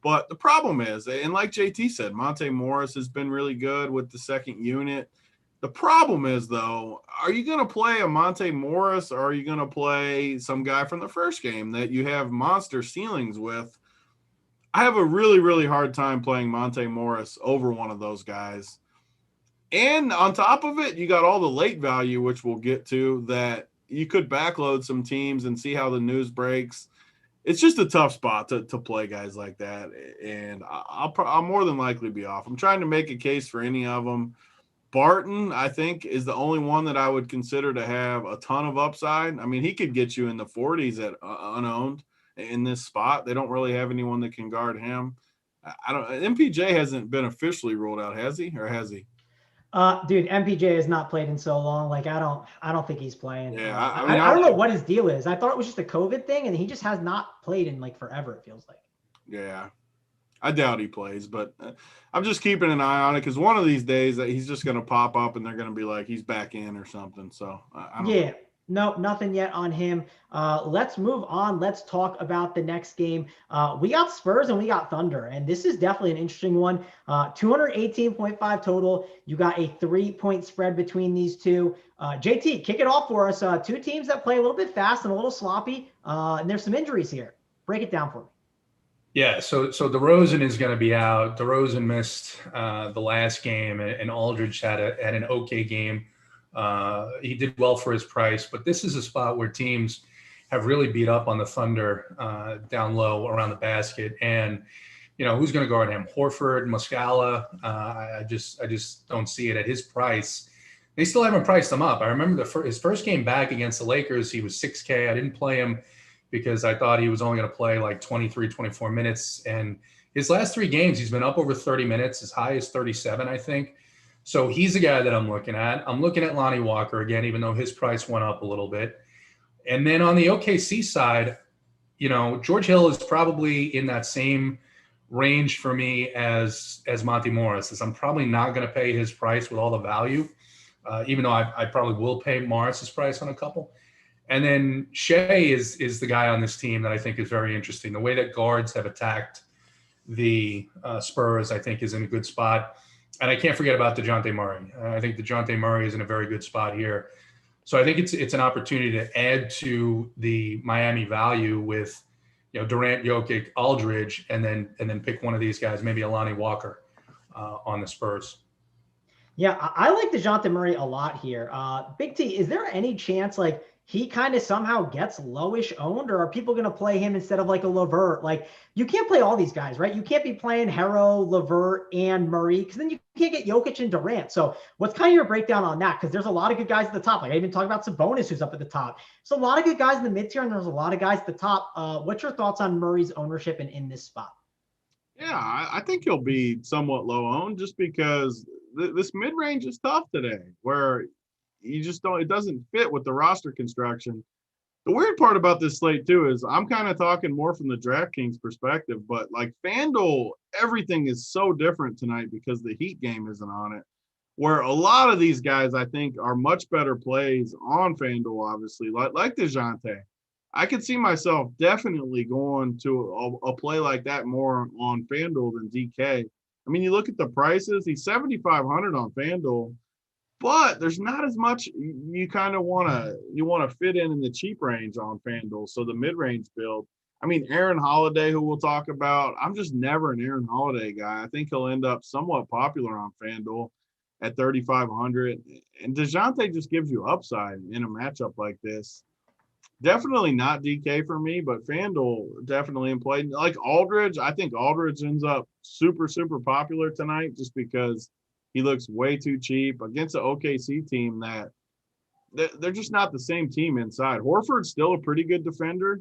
But the problem is, and like JT said, Monte Morris has been really good with the second unit. The problem is, though, are you going to play a Monte Morris, or are you going to play some guy from the first game that you have monster ceilings with? I have a really, really hard time playing Monte Morris over one of those guys. And on top of it, you got all the late value, which we'll get to, that you could backload some teams and see how the news breaks. It's just a tough spot to play guys like that. And I'll more than likely be off. I'm trying to make a case for any of them. Barton, I think, is the only one that I would consider to have a ton of upside. I mean, he could get you in the 40s at unowned in this spot. They don't really have anyone that can guard him. MPJ hasn't been officially ruled out, has he? Or has he? Dude, MPJ has not played in so long. Like, I don't think he's playing. Yeah, I don't know what his deal is. I thought it was just a COVID thing, and he just has not played in like forever, it feels like. Yeah. I doubt he plays, but I'm just keeping an eye on it because one of these days that he's just going to pop up and they're going to be like, he's back in or something. So I don't know. No, nothing yet on him. Let's move on. Let's talk about the next game. We got Spurs and we got Thunder, and this is definitely an interesting one. 218.5 total. You got a 3-point spread between these two. JT, kick it off for us. Two teams that play a little bit fast and a little sloppy, and there's some injuries here. Break it down for me. Yeah, so DeRozan is going to be out. DeRozan missed the last game, and Aldridge had an okay game. He did well for his price, but this is a spot where teams have really beat up on the Thunder down low around the basket. And, who's going to guard him? Horford, Muscala. I just don't see it at his price. They still haven't priced him up. I remember his first game back against the Lakers, he was $6K. I didn't play him because I thought he was only going to play like 23, 24 minutes. And his last 3 games, he's been up over 30 minutes, as high as 37, I think. So he's a guy that I'm looking at. I'm looking at Lonnie Walker again, even though his price went up a little bit. And then on the OKC side, George Hill is probably in that same range for me as Monty Morris. As I'm probably not going to pay his price with all the value, even though I probably will pay Morris's price on a couple. And then Shea is the guy on this team that I think is very interesting. The way that guards have attacked the Spurs, I think, is in a good spot. And I can't forget about DeJounte Murray. I think DeJounte Murray is in a very good spot here. So I think it's an opportunity to add to the Miami value with, Durant, Jokic, Aldridge, and then pick one of these guys, maybe Lonnie Walker on the Spurs. Yeah, I like DeJounte Murray a lot here. Big T, is there any chance he kind of somehow gets lowish owned, or are people going to play him instead of like a LeVert? You can't play all these guys, right? You can't be playing Harrow, LeVert, and Murray, because then you can't get Jokic and Durant. So what's kind of your breakdown on that? Because there's a lot of good guys at the top. I even talked about Sabonis, who's up at the top. So a lot of good guys in the mid tier, and there's a lot of guys at the top. What's your thoughts on Murray's ownership in this spot? Yeah, I think he'll be somewhat low owned just because this mid range is tough today, where you just don't, it doesn't fit with the roster construction. The weird part about this slate too is I'm kind of talking more from the DraftKings perspective, but like FanDuel, everything is so different tonight because the Heat game isn't on it, where a lot of these guys I think are much better plays on FanDuel, obviously, like DeJounte. I could see myself definitely going to a play like that more on FanDuel than DK. I mean, you look at the prices, he's 7,500 on FanDuel, but there's not as much you kind of want to fit in the cheap range on FanDuel. So the mid-range build, I mean, Aaron Holiday, who we'll talk about, I'm just never an Aaron Holiday guy. I think he'll end up somewhat popular on FanDuel at 3,500. And DeJounte just gives you upside in a matchup like this. Definitely not DK for me, but FanDuel definitely in play. Like Aldridge, I think Aldridge ends up super, super popular tonight just because he looks way too cheap against an OKC team that they're just not the same team inside. Horford's still a pretty good defender,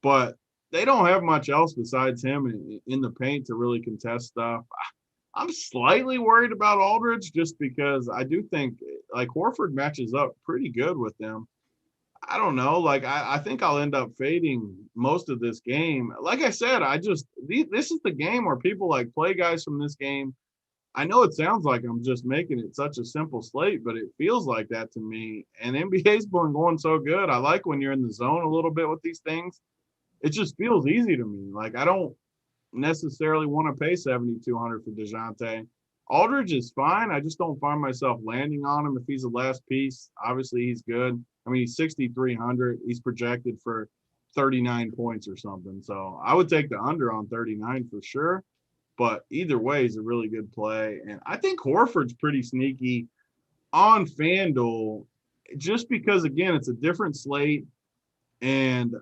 but they don't have much else besides him in the paint to really contest stuff. I'm slightly worried about Aldridge just because I do think like Horford matches up pretty good with them. I don't know. I think I'll end up fading most of this game. Like I said, this is the game where people play guys from this game. I know it sounds like I'm just making it such a simple slate, but it feels like that to me. And NBA's been going so good. I like when you're in the zone a little bit with these things. It just feels easy to me. I don't necessarily want to pay 7,200 for DeJounte. Aldridge is fine. I just don't find myself landing on him if he's the last piece. Obviously, he's good. I mean, he's 6,300. He's projected for 39 points or something. So I would take the under on 39 for sure. But either way, he's a really good play. And I think Horford's pretty sneaky on FanDuel just because, again, it's a different slate. And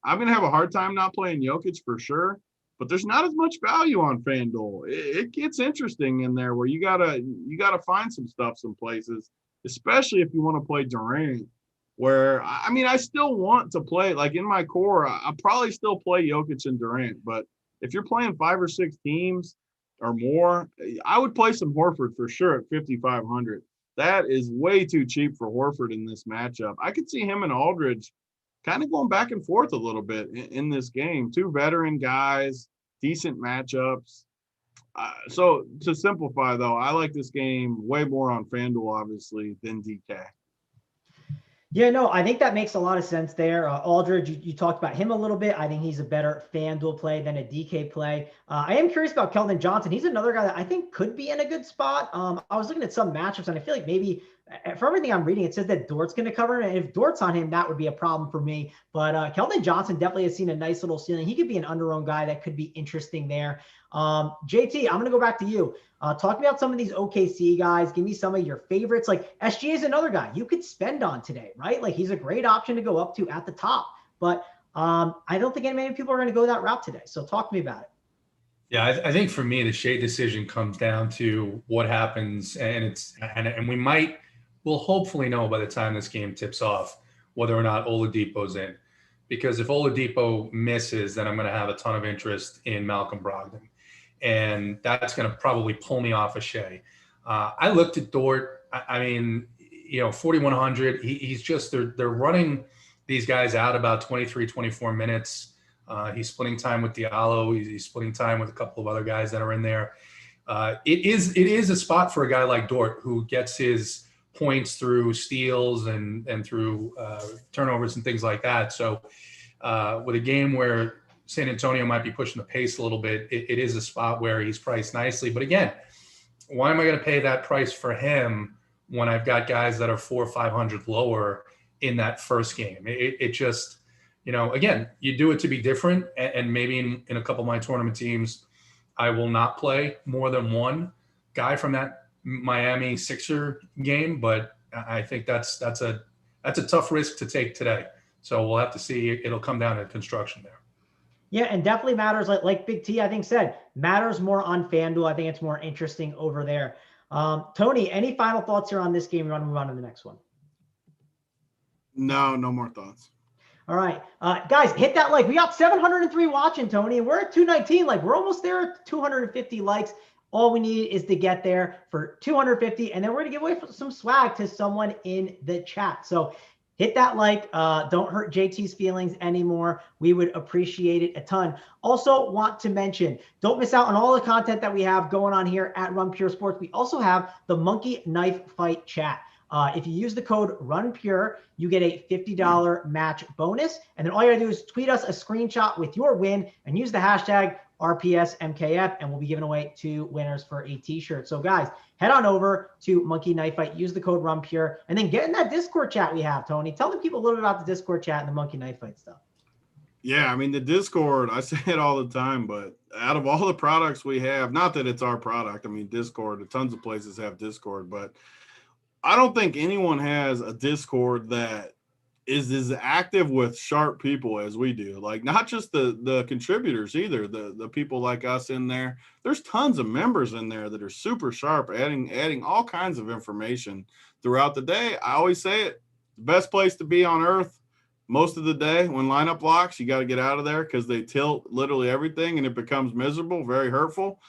I'm going to have a hard time not playing Jokic for sure. But there's not as much value on FanDuel. It gets interesting in there where you gotta find some stuff some places, especially if you want to play Durant. Where, I mean, I still want to play, in my core, I'll probably still play Jokic and Durant. But if you're playing 5 or 6 teams or more, I would play some Horford for sure at 5,500. That is way too cheap for Horford in this matchup. I could see him and Aldridge kind of going back and forth a little bit in this game. 2 veteran guys, decent matchups. So to simplify, though, I like this game way more on FanDuel, obviously, than DK. Yeah, no, I think that makes a lot of sense there. Aldridge, you talked about him a little bit. I think he's a better FanDuel play than a DK play. I am curious about Keldon Johnson. He's another guy that I think could be in a good spot. I was looking at some matchups, and I feel like maybe for everything I'm reading, it says that Dort's going to cover him. And if Dort's on him, that would be a problem for me. But Keldon Johnson definitely has seen a nice little ceiling. He could be an under-owned guy that could be interesting there. JT, I'm going to go back to you. Talk about some of these OKC guys. Give me some of your favorites. Like SGA is another guy you could spend on today, right? Like he's a great option to go up to at the top. But I don't think many people are going to go that route today. So talk to me about it. Yeah, I think for me, the shade decision comes down to what happens, and we'll hopefully know by the time this game tips off whether or not Oladipo's in. Because if Oladipo misses, then I'm going to have a ton of interest in Malcolm Brogdon. And that's going to probably pull me off of Shea. I looked at Dort. I mean, 4,100. He's just, they're running these guys out about 23, 24 minutes. He's splitting time with Diallo. He's splitting time with a couple of other guys that are in there. It is a spot for a guy like Dort who gets his points through steals and through turnovers and things like that. So with a game where San Antonio might be pushing the pace a little bit, it is a spot where he's priced nicely. But again, why am I going to pay that price for him when I've got guys that are 400 or 500 lower in that first game? It just, again, you do it to be different. And maybe in a couple of my tournament teams, I will not play more than one guy from that Miami Sixer game. But I think that's a tough risk to take today. So we'll have to see. It'll come down to construction there. Yeah, and definitely matters, like Big T, I think, said, matters more on FanDuel. I think it's more interesting over there. Tony, any final thoughts here on this game? You want to move on to the next one? No more thoughts. All right. Guys, hit that like. We got 703 watching, Tony, and we're at 219. Like, we're almost there at 250 likes. All we need is to get there for 250, and then we're going to give away some swag to someone in the chat. So hit that like. Don't hurt JT's feelings anymore. We would appreciate it a ton. Also want to mention, don't miss out on all the content that we have going on here at Run Pure Sports. We also have the Monkey Knife Fight chat. If you use the code RUNPURE, you get a $50 match bonus. And then all you gotta do is tweet us a screenshot with your win and use the hashtag RPSMKF, and we'll be giving away 2 winners for a t-shirt. So guys, head on over to Monkey Knife Fight, use the code RUNPURE, and then get in that Discord chat we have, Tony. Tell the people a little bit about the Discord chat and the Monkey Knife Fight stuff. Yeah, I mean, the Discord, I say it all the time, but out of all the products we have, not that it's our product, I mean, Discord, tons of places have Discord, but I don't think anyone has a Discord that is as active with sharp people as we do. Like, not just the contributors either, the people like us in there. There's tons of members in there that are super sharp, adding all kinds of information throughout the day. I always say it, the best place to be on earth most of the day. When lineup locks, you got to get out of there because they tilt literally everything and it becomes miserable, very hurtful.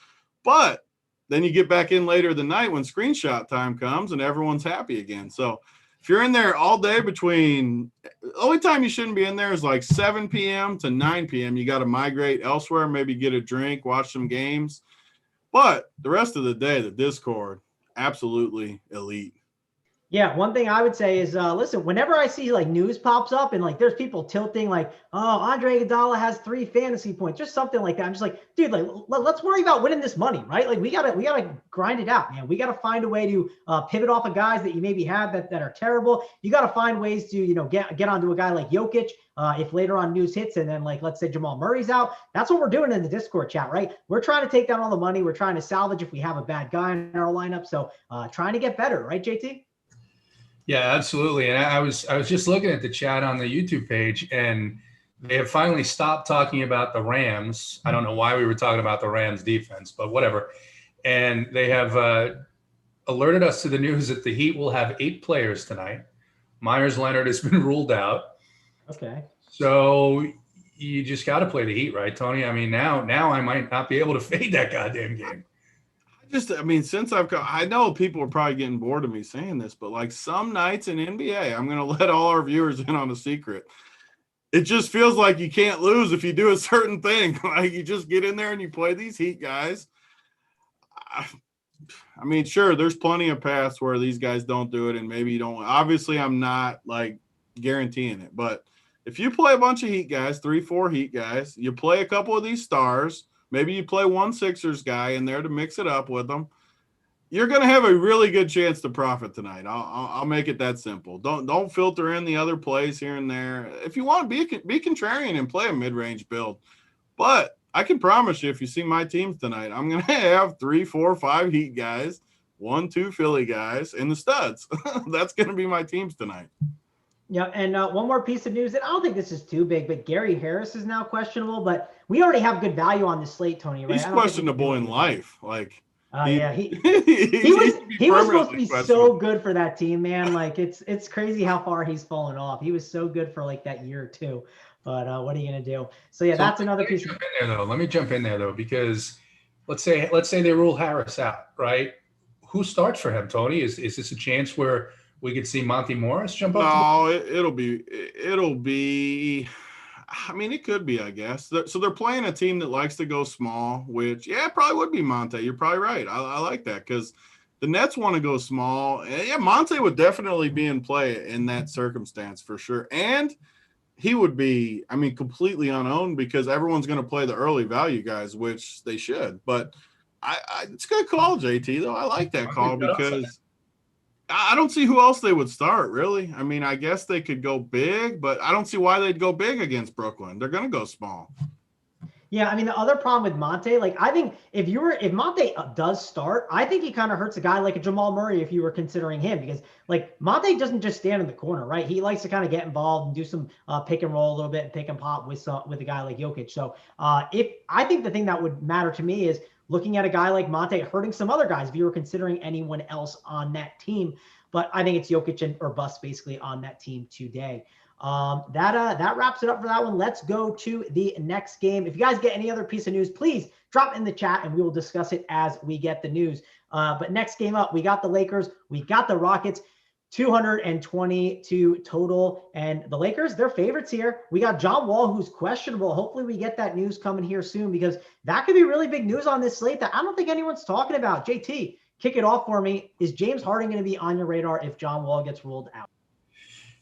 But then you get back in later the night when screenshot time comes and everyone's happy again. So if you're in there all day the only time you shouldn't be in there is like 7 p.m. to 9 p.m. You got to migrate elsewhere, maybe get a drink, watch some games. But the rest of the day, the Discord, absolutely elite. Yeah, one thing I would say is, listen, whenever I see like news pops up and like there's people tilting like, oh, Andre Iguodala has 3 fantasy points, just something like that. I'm just like, dude, like let's worry about winning this money, right? Like we gotta grind it out, man. We gotta find a way to pivot off of guys that you maybe have that are terrible. You gotta find ways to get onto a guy like Jokic. If later on news hits and then like let's say Jamal Murray's out, that's what we're doing in the Discord chat, right? We're trying to take down all the money. We're trying to salvage if we have a bad guy in our lineup. So trying to get better, right, JT? Yeah, absolutely. And I was just looking at the chat on the YouTube page, and they have finally stopped talking about the Rams. I don't know why we were talking about the Rams defense, but whatever. And they have alerted us to the news that the Heat will have 8 players tonight. Myers Leonard has been ruled out. Okay. So you just got to play the Heat, right, Tony? I mean, now I might not be able to fade that goddamn game. Since I know people are probably getting bored of me saying this, but like some nights in NBA, I'm going to let all our viewers in on a secret. it just feels like you can't lose if you do a certain thing. Like you just get in there and you play these Heat guys. I mean, sure, there's plenty of paths where these guys don't do it, and maybe you don't. Obviously, I'm not like guaranteeing it, but if you play a bunch of Heat guys, 3-4 Heat guys, you play a couple of these stars, maybe you play one Sixers guy in there to mix it up with them, you're going to have a really good chance to profit tonight. I'll make it that simple. Don't filter in the other plays here and there. If you want, be contrarian and play a mid-range build, but I can promise you, if you see my teams tonight, I'm going to have 3, 4, 5 Heat guys, 1, 2 Philly guys, and the studs. That's going to be my teams tonight. Yeah, and one more piece of news, and I don't think this is too big, but Gary Harris is now questionable, but we already have good value on the slate, Tony, right? He's questionable in life. Like, he was supposed to be so good for that team, man. Like, it's crazy how far he's fallen off. He was so good for like that year or two. But what are you going to do? So, yeah, that's another piece. Let me jump in there, though, because let's say they rule Harris out, right? Who starts for him, Tony? Is this a chance where we could see Monty Morris jump up? No, it'll be. I mean, it could be, I guess. So they're playing a team that likes to go small, which, yeah, it probably would be Monte. You're probably right. I like that because the Nets want to go small. Yeah, Monte would definitely be in play in that circumstance for sure. And he would be, I mean, completely unowned because everyone's going to play the early value guys, which they should. But it's a good call, JT, though. I like that call because I don't see who else they would start, really. I mean, I guess they could go big, but I don't see why they'd go big against Brooklyn. They're going to go small. Yeah, I mean, the other problem with Monte, like, I think if Monte does start, I think he kind of hurts a guy like a Jamal Murray if you were considering him, because like Monte doesn't just stand in the corner, right? He likes to kind of get involved and do some pick and roll a little bit and pick and pop with a guy like Jokic. So I think the thing that would matter to me is looking at a guy like Monte hurting some other guys if you were considering anyone else on that team. But I think it's Jokic or bust basically on that team today. That wraps it up for that one. Let's go to the next game. If you guys get any other piece of news, please drop in the chat and we will discuss it as we get the news. But next game up, we got the Lakers, we got the Rockets, 222 total. And the Lakers, they're favorites here. We got John Wall, who's questionable. Hopefully we get that news coming here soon because that could be really big news on this slate that I don't think anyone's talking about. JT, kick it off for me. Is James Harden going to be on your radar if John Wall gets ruled out?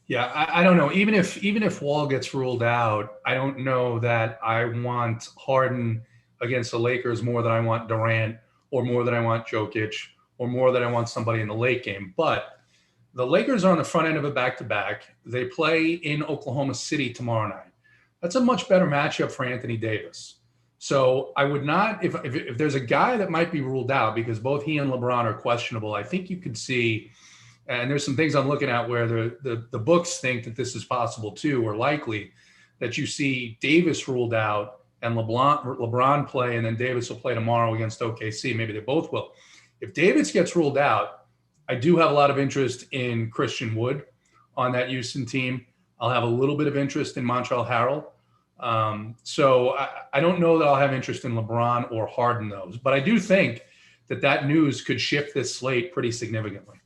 Yeah, I don't know. Even if Wall gets ruled out, I don't know that I want Harden against the Lakers more than I want Durant or more than I want Jokic or more than I want somebody in the late game. But the Lakers are on the front end of a back-to-back. They play in Oklahoma City tomorrow night. That's a much better matchup for Anthony Davis. So I would not, if there's a guy that might be ruled out because both he and LeBron are questionable, I think you could see, and there's some things I'm looking at where the books think that this is possible too, or likely, that you see Davis ruled out and LeBron play, and then Davis will play tomorrow against OKC. Maybe they both will. If Davis gets ruled out, I do have a lot of interest in Christian Wood on that Houston team. I'll have a little bit of interest in Montrezl Harrell. So I don't know that I'll have interest in LeBron or Harden those, but I do think that news could shift this slate pretty significantly.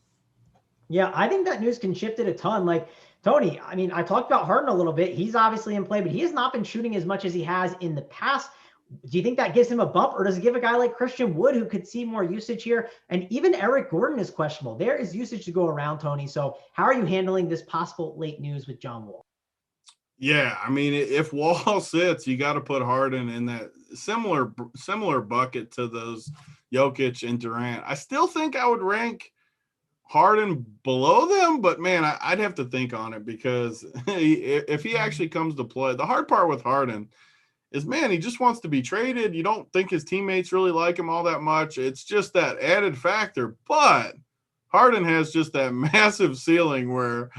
Yeah, I think that news can shift it a ton. Like, Tony, I mean, I talked about Harden a little bit. He's obviously in play, but he has not been shooting as much as he has in the past. Do you think that gives him a bump, or does it give a guy like Christian Wood who could see more usage here? And even Eric Gordon is questionable. There is usage to go around, Tony. So how are you handling this possible late news with John Wall? Yeah, I mean, if Wall sits, you got to put Harden in that similar bucket to those Jokic and Durant. I still think I would rank Harden below them, but man, I'd have to think on it because if he actually comes to play, the hard part with Harden is, man, he just wants to be traded. You don't think his teammates really like him all that much. It's just that added factor. But Harden has just that massive ceiling where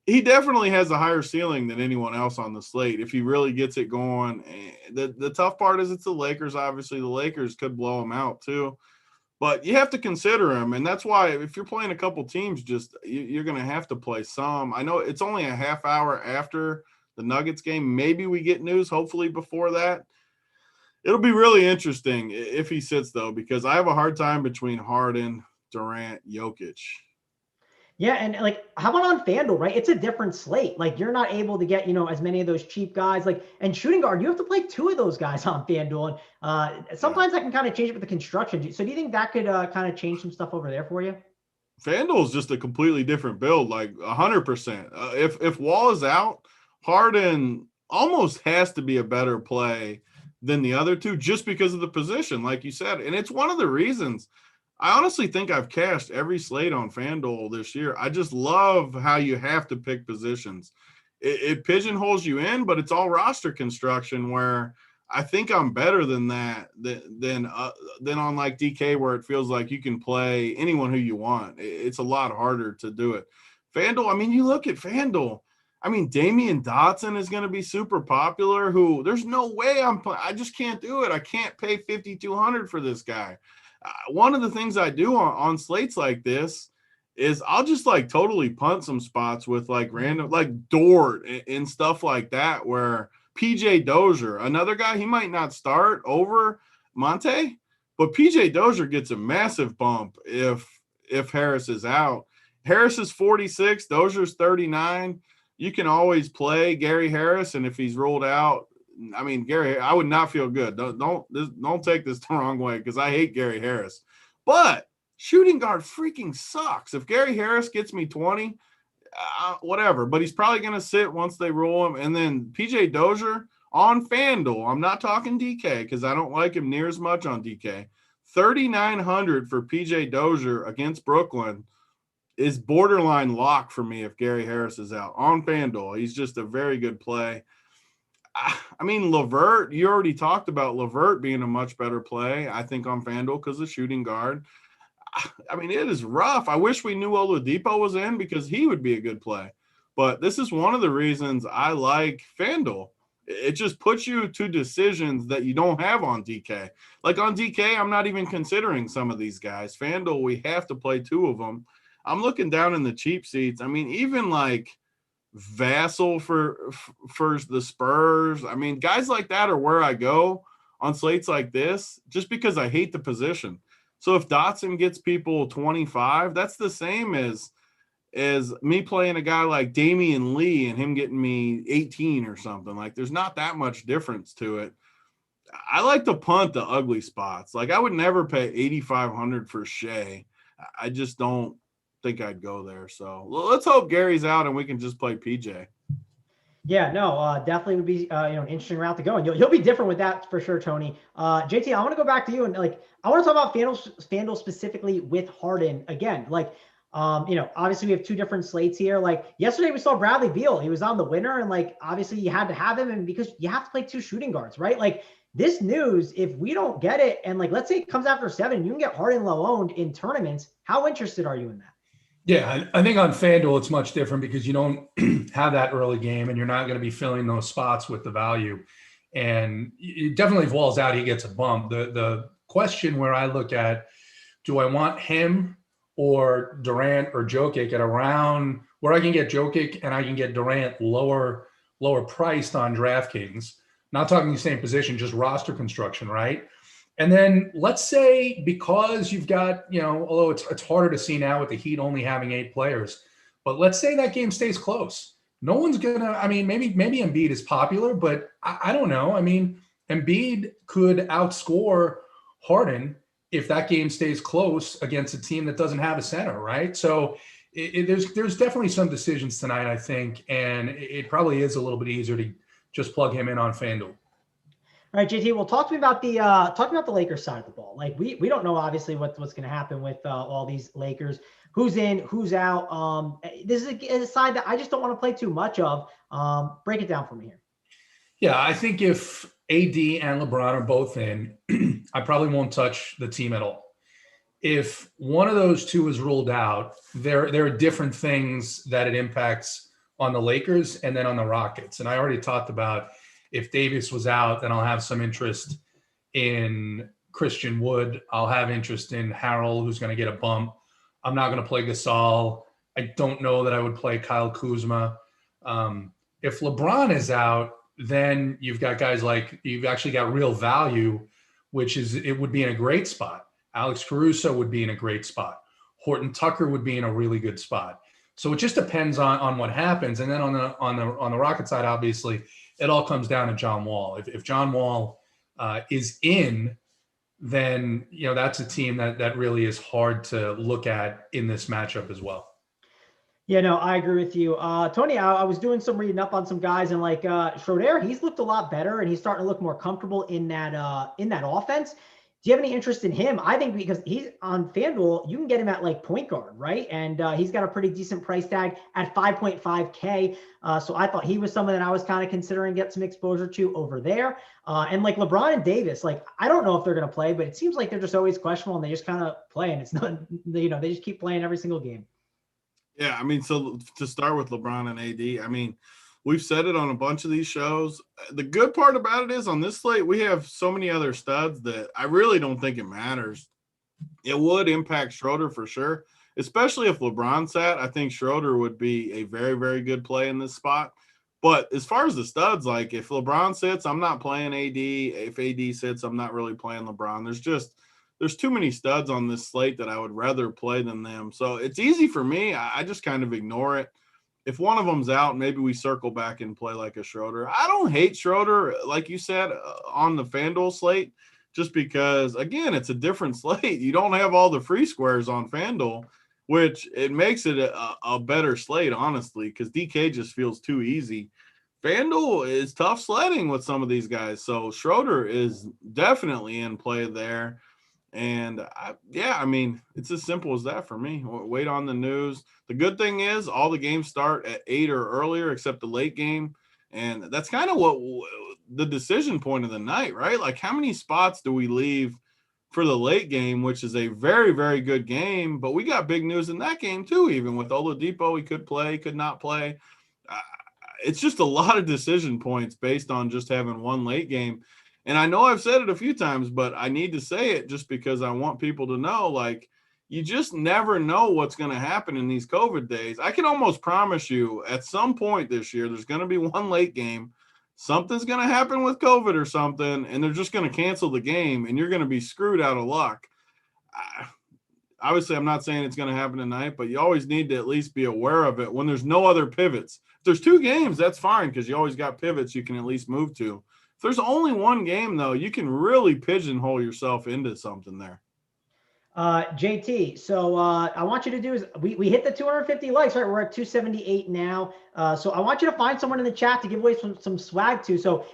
he definitely has a higher ceiling than anyone else on the slate if he really gets it going. The tough part is it's the Lakers. Obviously, the Lakers could blow him out too. But you have to consider him, and that's why if you're playing a couple teams, you're going to have to play some. I know it's only a half hour after the Nuggets game. Maybe we get news, hopefully, before that. It'll be really interesting if he sits, though, because I have a hard time between Harden, Durant, Jokic. Yeah, and like, how about on FanDuel, right? It's a different slate. Like, you're not able to get, as many of those cheap guys. Like, and shooting guard, you have to play two of those guys on FanDuel. And Yeah. sometimes that can kind of change it with the construction. So do you think that could kind of change some stuff over there for you? FanDuel is just a completely different build, like 100%. If Wall is out, Harden almost has to be a better play than the other two just because of the position, like you said. And it's one of the reasons I honestly think I've cashed every slate on FanDuel this year. I just love how you have to pick positions. It pigeonholes you in, but it's all roster construction where I think I'm better than that than on like DK where it feels like you can play anyone who you want. It's a lot harder to do it. FanDuel, I mean, you look at FanDuel. I mean, Damian Dotson is going to be super popular. Who there's no way I just can't do it. I can't pay 5,200 for this guy. One of the things I do on slates like this is I'll just like totally punt some spots with like random like Dort and stuff like that where PJ Dozier, another guy, he might not start over Monte, but PJ Dozier gets a massive bump if Harris is out. Harris is 46, Dozier's 39. You can always play Gary Harris, and if he's ruled out, I mean, Gary, I would not feel good. Don't take this the wrong way because I hate Gary Harris. But shooting guard freaking sucks. If Gary Harris gets me 20, whatever. But he's probably going to sit once they rule him. And then PJ Dozier on FanDuel. I'm not talking DK because I don't like him near as much on DK. 3,900 for PJ Dozier against Brooklyn is borderline lock for me if Gary Harris is out on FanDuel. He's just a very good play. I mean, LeVert, you already talked about LeVert being a much better play, I think, on FanDuel because of shooting guard. I mean, it is rough. I wish we knew Oladipo was in because he would be a good play. But this is one of the reasons I like FanDuel. It just puts you to decisions that you don't have on DK. Like on DK, I'm not even considering some of these guys. FanDuel, we have to play two of them. I'm looking down in the cheap seats. I mean, even like Vassell for the Spurs. I mean, guys like that are where I go on slates like this just because I hate the position. So if Dotson gets people 25, that's the same as me playing a guy like Damian Lee and him getting me 18 or something. Like there's not that much difference to it. I like to punt the ugly spots. Like I would never pay 8,500 for Shea. I just don't think I'd go there. So let's hope Gary's out and we can just play PJ. Yeah, no, definitely would be an interesting route to go, and you'll be different with that for sure, Tony. JT, I want to go back to you and like I want to talk about FanDuel specifically with Harden again. Like, obviously we have two different slates here. Like yesterday we saw Bradley Beal, he was on the winner, and like obviously you had to have him, and because you have to play two shooting guards, right? Like this news, if we don't get it, and like let's say it comes after 7, you can get Harden low owned in tournaments. How interested are you in that? Yeah, I think on FanDuel it's much different because you don't have that early game and you're not going to be filling those spots with the value. And it definitely, if Wall's out, he gets a bump. The question where I look at, do I want him or Durant or Jokic at around where I can get Jokic and I can get Durant lower priced on DraftKings? Not talking the same position, just roster construction, right? And then let's say because you've got, although it's harder to see now with the Heat only having 8 players, but let's say that game stays close. No one's going to, I mean, maybe Embiid is popular, but I don't know. I mean, Embiid could outscore Harden if that game stays close against a team that doesn't have a center, right? So there's definitely some decisions tonight, I think, and it probably is a little bit easier to just plug him in on FanDuel. All right, JT. Well, talk to me about the Lakers side of the ball. Like we don't know obviously what's going to happen with all these Lakers. Who's in, who's out. This is a side that I just don't want to play too much of. Break it down for me here. Yeah, I think if AD and LeBron are both in, I probably won't touch the team at all. If one of those two is ruled out, there are different things that it impacts on the Lakers and then on the Rockets. And I already talked about if Davis was out, then I'll have some interest in Christian Wood. I'll have interest in Harrell, who's going to get a bump. I'm not going to play Gasol. I don't know that I would play Kyle Kuzma. If LeBron is out, then you've got guys like you've actually got real value, which is it would be in a great spot. Alex Caruso would be in a great spot. Horton Tucker would be in a really good spot. So it just depends on what happens. And then on the Rocket side, obviously, it all comes down to John Wall. If John Wall is in, then that's a team that really is hard to look at in this matchup as well. Yeah, no, I agree with you. Tony, I was doing some reading up on some guys, and like Schroeder, he's looked a lot better and he's starting to look more comfortable in that offense. Do you have any interest in him? I think because he's on FanDuel, you can get him at like point guard, right? And he's got a pretty decent price tag at 5.5K. So I thought he was someone that I was kind of considering get some exposure to over there. And like LeBron and Davis, like I don't know if they're going to play, but it seems like they're just always questionable and they just kind of play, and it's not, they just keep playing every single game. Yeah, I mean, so to start with LeBron and AD, I mean, we've said it on a bunch of these shows. The good part about it is on this slate, we have so many other studs that I really don't think it matters. It would impact Schroeder for sure, especially if LeBron sat. I think Schroeder would be a very, very good play in this spot. But as far as the studs, like if LeBron sits, I'm not playing AD. If AD sits, I'm not really playing LeBron. There's too many studs on this slate that I would rather play than them. So it's easy for me. I just kind of ignore it. If one of them's out, maybe we circle back and play like a Schroeder. I don't hate Schroeder, like you said, on the FanDuel slate, just because, again, it's a different slate. You don't have all the free squares on FanDuel, which it makes it a better slate, honestly, because DK just feels too easy. FanDuel is tough sledding with some of these guys. So Schroeder is definitely in play there. And I mean, it's as simple as that for me. Wait on the news. The good thing is all the games start at 8 or earlier, except the late game. And that's kind of what the decision point of the night, right? Like how many spots do we leave for the late game, which is a very, very good game. But we got big news in that game too, even with Oladipo. He could play, could not play. It's just a lot of decision points based on just having one late game. And I know I've said it a few times, but I need to say it just because I want people to know, like, you just never know what's going to happen in these COVID days. I can almost promise you at some point this year, there's going to be one late game. Something's going to happen with COVID or something, and they're just going to cancel the game, and you're going to be screwed out of luck. Obviously, I'm not saying it's going to happen tonight, but you always need to at least be aware of it when there's no other pivots. If there's 2 games, that's fine because you always got pivots you can at least move to. If there's only one game, though, you can really pigeonhole yourself into something there. JT, so I want you to do is we hit the 250 likes, right? We're at 278 now. So I want you to find someone in the chat to give away some swag to. So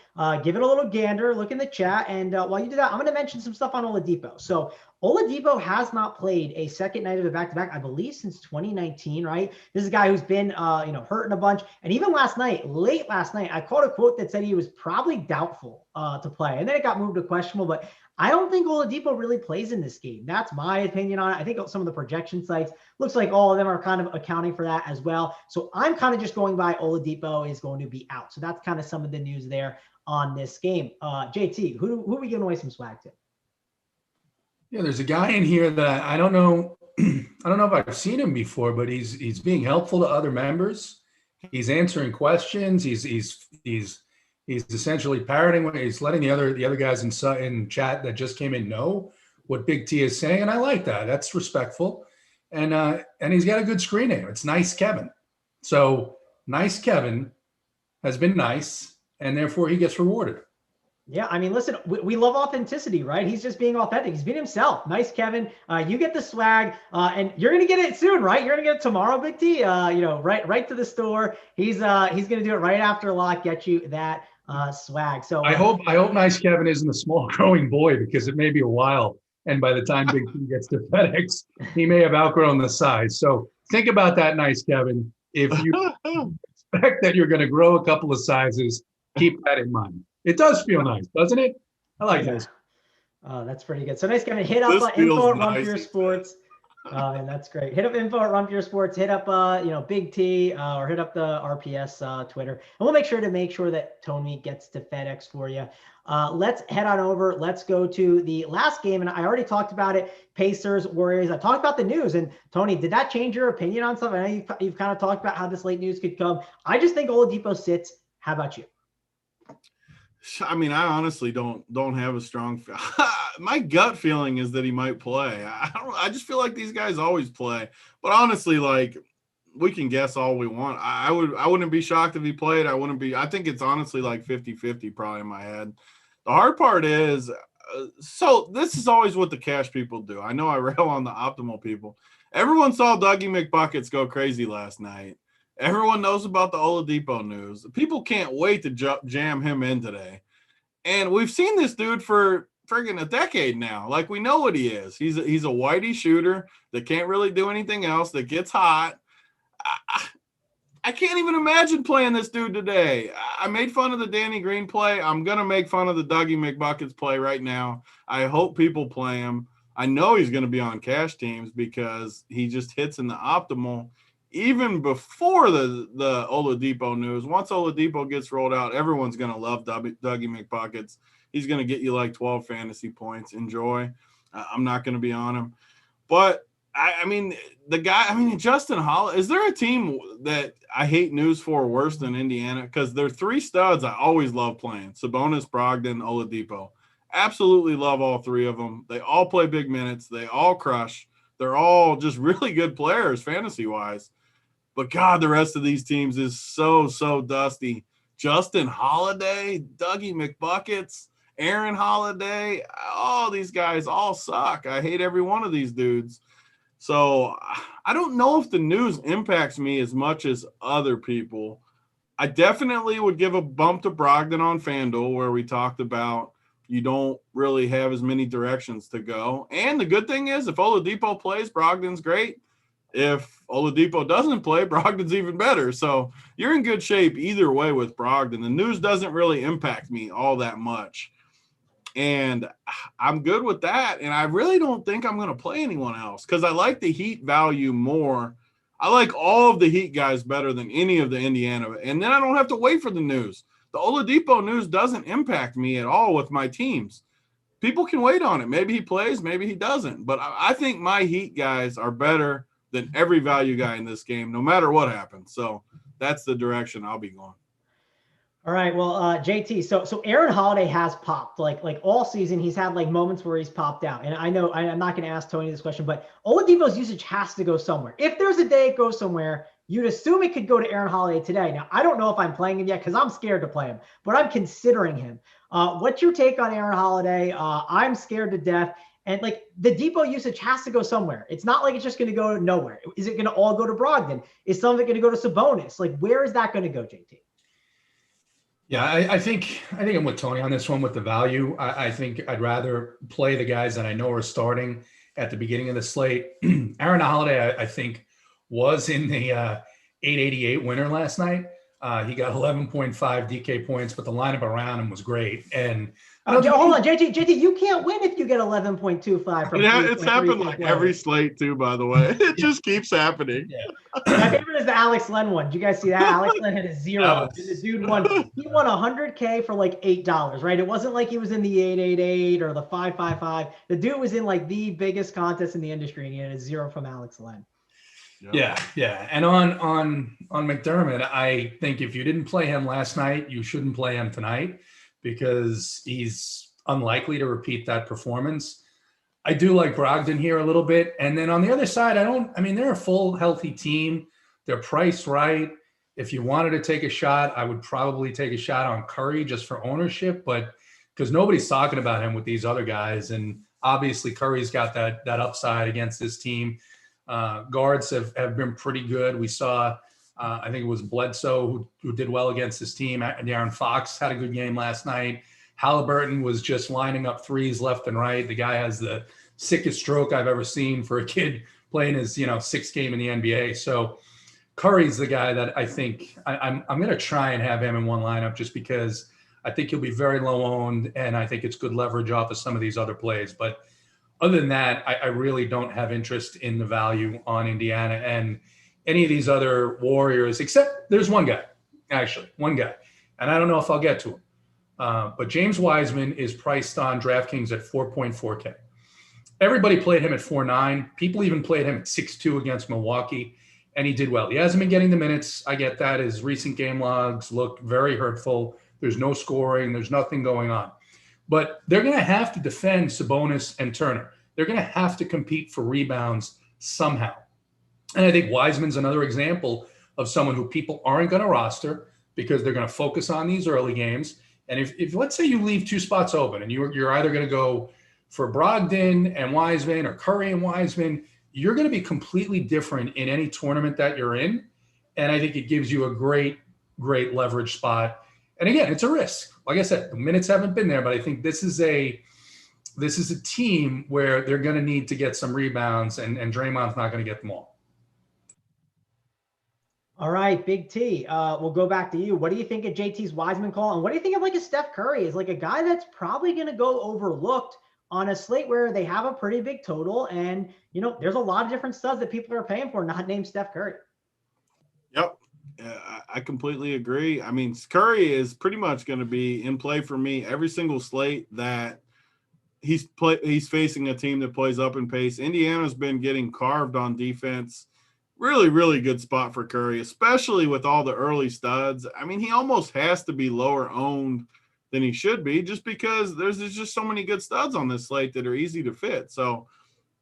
give it a little gander, look in the chat. And while you do that, I'm going to mention some stuff on Oladipo. So Oladipo has not played a second night of a back-to-back, I believe, since 2019, right? This is a guy who's been, hurting a bunch. And even late last night, I caught a quote that said he was probably doubtful to play. And then it got moved to questionable, but I don't think Oladipo really plays in this game. That's my opinion on it. I think some of the projection sites, looks like all of them are kind of accounting for that as well. So I'm kind of just going by Oladipo is going to be out. So that's kind of some of the news there on this game. JT, who are we giving away some swag to? Yeah, there's a guy in here that I don't know. I don't know if I've seen him before, but he's being helpful to other members. He's answering questions. He's essentially parroting. He's letting the other guys in chat that just came in know what Big T is saying, and I like that. That's respectful, and he's got a good screen name. It's Nice Kevin. So Nice Kevin has been nice, and therefore he gets rewarded. Yeah, I mean, listen, we love authenticity, right? He's just being authentic. He's being himself. Nice, Kevin. You get the swag, and you're gonna get it soon, right? You're gonna get it tomorrow, Big T. Right to the store. He's gonna do it right after lock. Get you that swag. So I hope Nice Kevin isn't a small growing boy because it may be a while, and by the time Big T gets to FedEx, he may have outgrown the size. So think about that, Nice Kevin. If you expect that you're going to grow a couple of sizes, keep that in mind. It does feel nice, doesn't it? I like this. That's pretty good. So Nice Kevin, hit up info at Run Pure Sports. And that's great. Hit up info at Run Pure Sports. Hit up Big T or hit up the RPS Twitter, and we'll make sure that Tony gets to FedEx for you. Let's head on over. Let's go to the last game, and I already talked about it. Pacers, Warriors. I talked about the news, and Tony, did that change your opinion on something? I know you've kind of talked about how this late news could come. I just think Oladipo sits. How about you? I mean, I honestly don't have a strong my gut feeling is that he might play. I just feel like these guys always play. But honestly, like, we can guess all we want. I wouldn't be shocked if he played. I think it's honestly like 50-50 probably in my head. The hard part is so this is always what the cash people do. I know I rail on the optimal people. Everyone saw Dougie McBuckets go crazy last night. Everyone knows about the Oladipo news. People can't wait to jam him in today. And we've seen this dude for friggin' a decade now. Like, we know what he is. He's a whitey shooter that can't really do anything else, that gets hot. I can't even imagine playing this dude today. I made fun of the Danny Green play. I'm going to make fun of the Dougie McBuckets play right now. I hope people play him. I know he's going to be on cash teams because he just hits in the optimal. Even before the Oladipo news, once Oladipo gets rolled out, everyone's going to love Dougie McBuckets. He's going to get you like 12 fantasy points. Enjoy. I'm not going to be on him. But, I mean, Justin Holiday, is there a team that I hate news for worse than Indiana? Because they're three studs I always love playing. Sabonis, Brogdon, Oladipo. Absolutely love all three of them. They all play big minutes. They all crush. They're all just really good players fantasy-wise. But, God, the rest of these teams is so dusty. Justin Holiday, Dougie McBuckets, Aaron Holiday, all these guys all suck. I hate every one of these dudes. So I don't know if the news impacts me as much as other people. I definitely would give a bump to Brogdon on FanDuel, where we talked about you don't really have as many directions to go. And the good thing is, if Oladipo plays, Brogdon's great. If Oladipo doesn't play, Brogdon's even better. So you're in good shape either way with Brogdon. The news doesn't really impact me all that much. And I'm good with that. And I really don't think I'm going to play anyone else because I like the Heat value more. I like all of the Heat guys better than any of the Indiana. And then I don't have to wait for the news. The Oladipo news doesn't impact me at all with my teams. People can wait on it. Maybe he plays, maybe he doesn't. But I think my Heat guys are better than every value guy in this game, no matter what happens. So that's the direction I'll be going. All right. Well, JT, so Aaron Holiday has popped like all season. He's had like moments where he's popped out. And I know I'm not going to ask Tony this question, but Oladipo's usage has to go somewhere. If there's a day it goes somewhere, you'd assume it could go to Aaron Holiday today. Now, I don't know if I'm playing him yet because I'm scared to play him, but I'm considering him. What's your take on Aaron Holiday? I'm scared to death. And like the depot usage has to go somewhere. It's not like it's just going to go nowhere. Is it going to all go to Brogdon? Is some of it going to go to Sabonis? Like, where is that going to go, JT? Yeah, I think I'm with Tony on this one with the value. I think I'd rather play the guys that I know are starting at the beginning of the slate. Aaron Holiday, I think, was in the 888 winner last night. He got 11.5 DK points, but the lineup around him was great. And hold on, JT, you can't win if you get 11.25 from it's happened like every slate too, by the way. It just keeps happening. Yeah. My favorite is the Alex Len one. Did you guys see that? Alex Len had a 0. The dude won 100K for like $8, right? It wasn't like he was in the 888 or the 555. The dude was in like the biggest contest in the industry, and he had a 0 from Alex Len. Yeah. And on McDermott, I think if you didn't play him last night, you shouldn't play him tonight because he's unlikely to repeat that performance. I do like Brogdon here a little bit. And then on the other side, they're a full healthy team. They're priced right. If you wanted to take a shot, I would probably take a shot on Curry just for ownership, but because nobody's talking about him with these other guys. And obviously Curry's got that upside against this team. Guards have been pretty good. We saw, I think it was Bledsoe who did well against his team. De'Aaron Fox had a good game last night. Halliburton was just lining up threes left and right. The guy has the sickest stroke I've ever seen for a kid playing his, sixth game in the NBA. So Curry's the guy that I think I'm going to try and have him in one lineup just because I think he'll be very low owned and I think it's good leverage off of some of these other plays. But other than that, I really don't have interest in the value on Indiana and any of these other Warriors, except there's one guy. And I don't know if I'll get to him. But James Wiseman is priced on DraftKings at 4.4K. Everybody played him at 4.9. People even played him at 6.2 against Milwaukee, and he did well. He hasn't been getting the minutes. I get that. His recent game logs look very hurtful. There's no scoring. There's nothing going on. But they're going to have to defend Sabonis and Turner. They're going to have to compete for rebounds somehow. And I think Wiseman's another example of someone who people aren't going to roster because they're going to focus on these early games. And if let's say you leave 2 spots open and you're either going to go for Brogdon and Wiseman or Curry and Wiseman, you're going to be completely different in any tournament that you're in. And I think it gives you a great leverage spot. And again, it's a risk. Like I said, the minutes haven't been there, but I think this is a team where they're going to need to get some rebounds, and Draymond's not going to get them all. All right, Big T, we'll go back to you. What do you think of JT's Wiseman call? And what do you think of like a Steph Curry? Is like a guy that's probably going to go overlooked on a slate where they have a pretty big total. And, there's a lot of different studs that people are paying for, not named Steph Curry. Yep. I completely agree. I mean, Curry is pretty much going to be in play for me every single slate that he's facing a team that plays up in pace. Indiana's been getting carved on defense. Really, really good spot for Curry, especially with all the early studs. I mean, he almost has to be lower owned than he should be just because there's just so many good studs on this slate that are easy to fit. So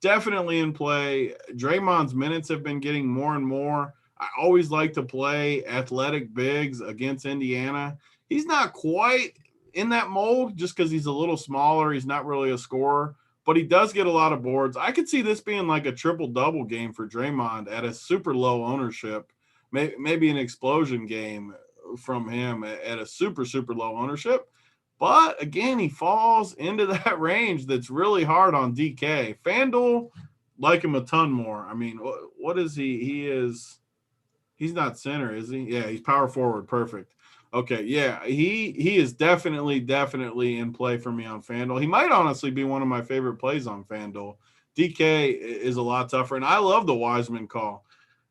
definitely in play. Draymond's minutes have been getting more and more. I always like to play athletic bigs against Indiana. He's not quite in that mold just because he's a little smaller. He's not really a scorer, but he does get a lot of boards. I could see this being like a triple-double game for Draymond at a super low ownership, maybe an explosion game from him at a super, super low ownership. But, again, he falls into that range that's really hard on DK. FanDuel, like him a ton more. I mean, what is he? He's not center, is he? Yeah, he's power forward. Perfect. Okay, yeah, he is definitely in play for me on FanDuel. He might honestly be one of my favorite plays on FanDuel. DK is a lot tougher, and I love the Wiseman call,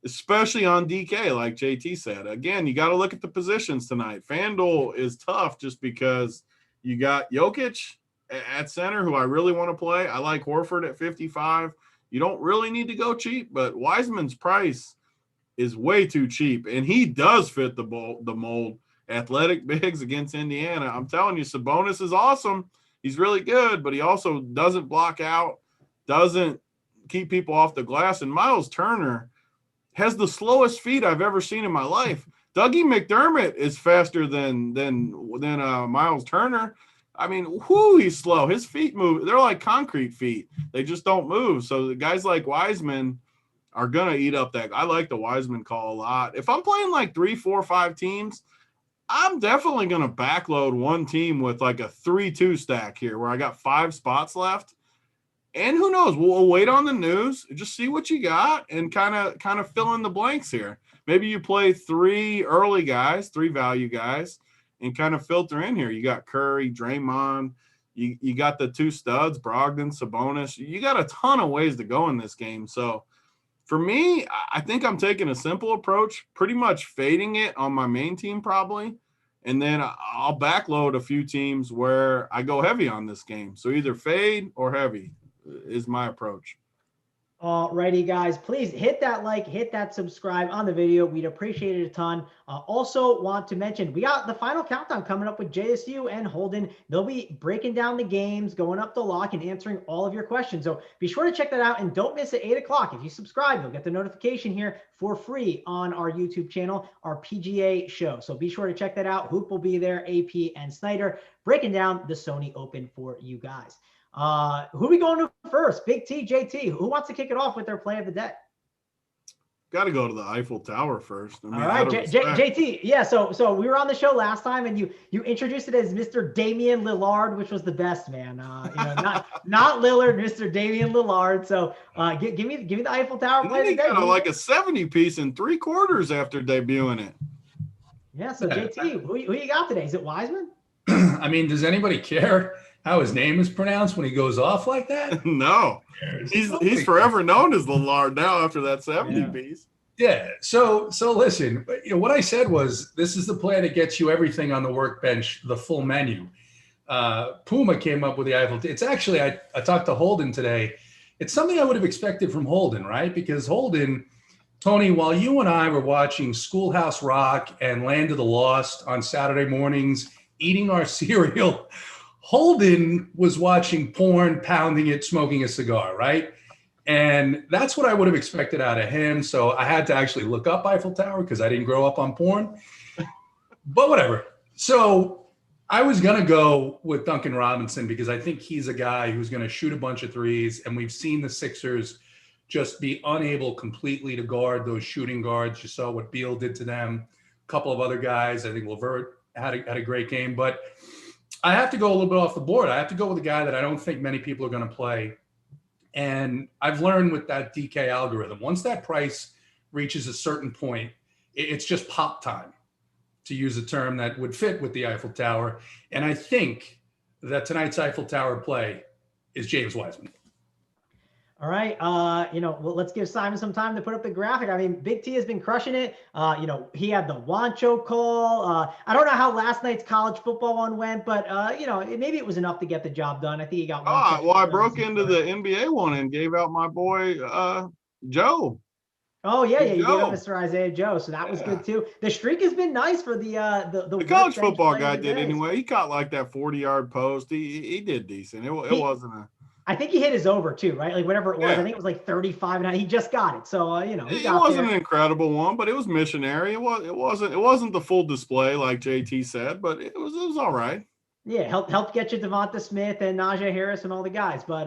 especially on DK, like JT said. Again, you got to look at the positions tonight. FanDuel is tough just because you got Jokic at center, who I really want to play. I like Horford at 55. You don't really need to go cheap, but Wiseman's price is way too cheap, and he does fit the mold. Athletic bigs against Indiana. I'm telling you, Sabonis is awesome. He's really good, but he also doesn't block out, doesn't keep people off the glass. And Miles Turner has the slowest feet I've ever seen in my life. Dougie McDermott is faster than Miles Turner. I mean, he's slow. His feet move. They're like concrete feet. They just don't move. So the guys like Wiseman are going to eat up that. I like the Wiseman call a lot. If I'm playing like 3, 4, 5 teams, I'm definitely going to backload one team with like a 3-2 stack here where I got 5 spots left. And who knows? We'll wait on the news, just see what you got and kind of fill in the blanks here. Maybe you play 3 early guys, 3 value guys, and kind of filter in here. You got Curry, Draymond, you got the 2 studs, Brogdon, Sabonis. You got a ton of ways to go in this game. So for me, I think I'm taking a simple approach, pretty much fading it on my main team probably, and then I'll backload a few teams where I go heavy on this game. So either fade or heavy is my approach. All righty, guys, please hit that like, hit that subscribe on the video. We'd appreciate it a ton. Also want to mention, we got the final countdown coming up with JSU and Holden. They'll be breaking down the games, going up the lock, and answering all of your questions. So be sure to check that out, and don't miss at 8 o'clock. If you subscribe, you'll get the notification here for free on our YouTube channel, our PGA show. So be sure to check that out. Hoop will be there, AP and Snyder, breaking down the Sony Open for you guys. Who are we going to first? Big T, JT. Who wants to kick it off with their play of the day? Got to go to the Eiffel Tower first. I mean, all right, JT. Yeah, so we were on the show last time, and you introduced it as Mr. Damian Lillard, which was the best, man. Not Lillard, Mr. Damian Lillard. So give me the Eiffel Tower play of the day. Got like a 70 piece in 3 quarters after debuting it. Yeah. So JT, who you got today? Is it Wiseman? I mean, does anybody care how his name is pronounced when he goes off like that? No. He's forever known as Lillard now after that 70 piece. Yeah. So listen, what I said was this is the play that gets you everything on the workbench, the full menu. Puma came up with the Eiffel. It's actually, I talked to Holden today. It's something I would have expected from Holden, right? Because Holden, Tony, while you and I were watching Schoolhouse Rock and Land of the Lost on Saturday mornings eating our cereal. Holden was watching porn, pounding it, smoking a cigar, right? And that's what I would have expected out of him. So I had to actually look up Eiffel Tower because I didn't grow up on porn. But whatever. So I was going to go with Duncan Robinson because I think he's a guy who's going to shoot a bunch of threes. And we've seen the Sixers just be unable completely to guard those shooting guards. You saw what Beal did to them. A couple of other guys. I think LeVert had a great game. But I have to go a little bit off the board. I have to go with a guy that I don't think many people are going to play. And I've learned with that DK algorithm, once that price reaches a certain point, it's just pop time, to use a term that would fit with the Eiffel Tower. And I think that tonight's Eiffel Tower play is James Wiseman. All right. Well, let's give Simon some time to put up the graphic. I mean, Big T has been crushing it. He had the Wancho call. I don't know how last night's college football one went, but, maybe it was enough to get the job done. I think he got one. Well, I broke into the NBA one and gave out my boy, Joe. Oh, yeah. You gave up Mr. Isaiah Joe. So that was good, too. The streak has been nice for the college football guy did anyway. He caught like that 40-yard post. He did decent. It wasn't a. I think he hit his over too, right? Like whatever it was, I think it was like 35, and he just got it. So it wasn't an incredible one, but it was missionary. It wasn't the full display like JT said, but it was all right. Yeah, helped get you Devonta Smith and Najee Harris and all the guys. But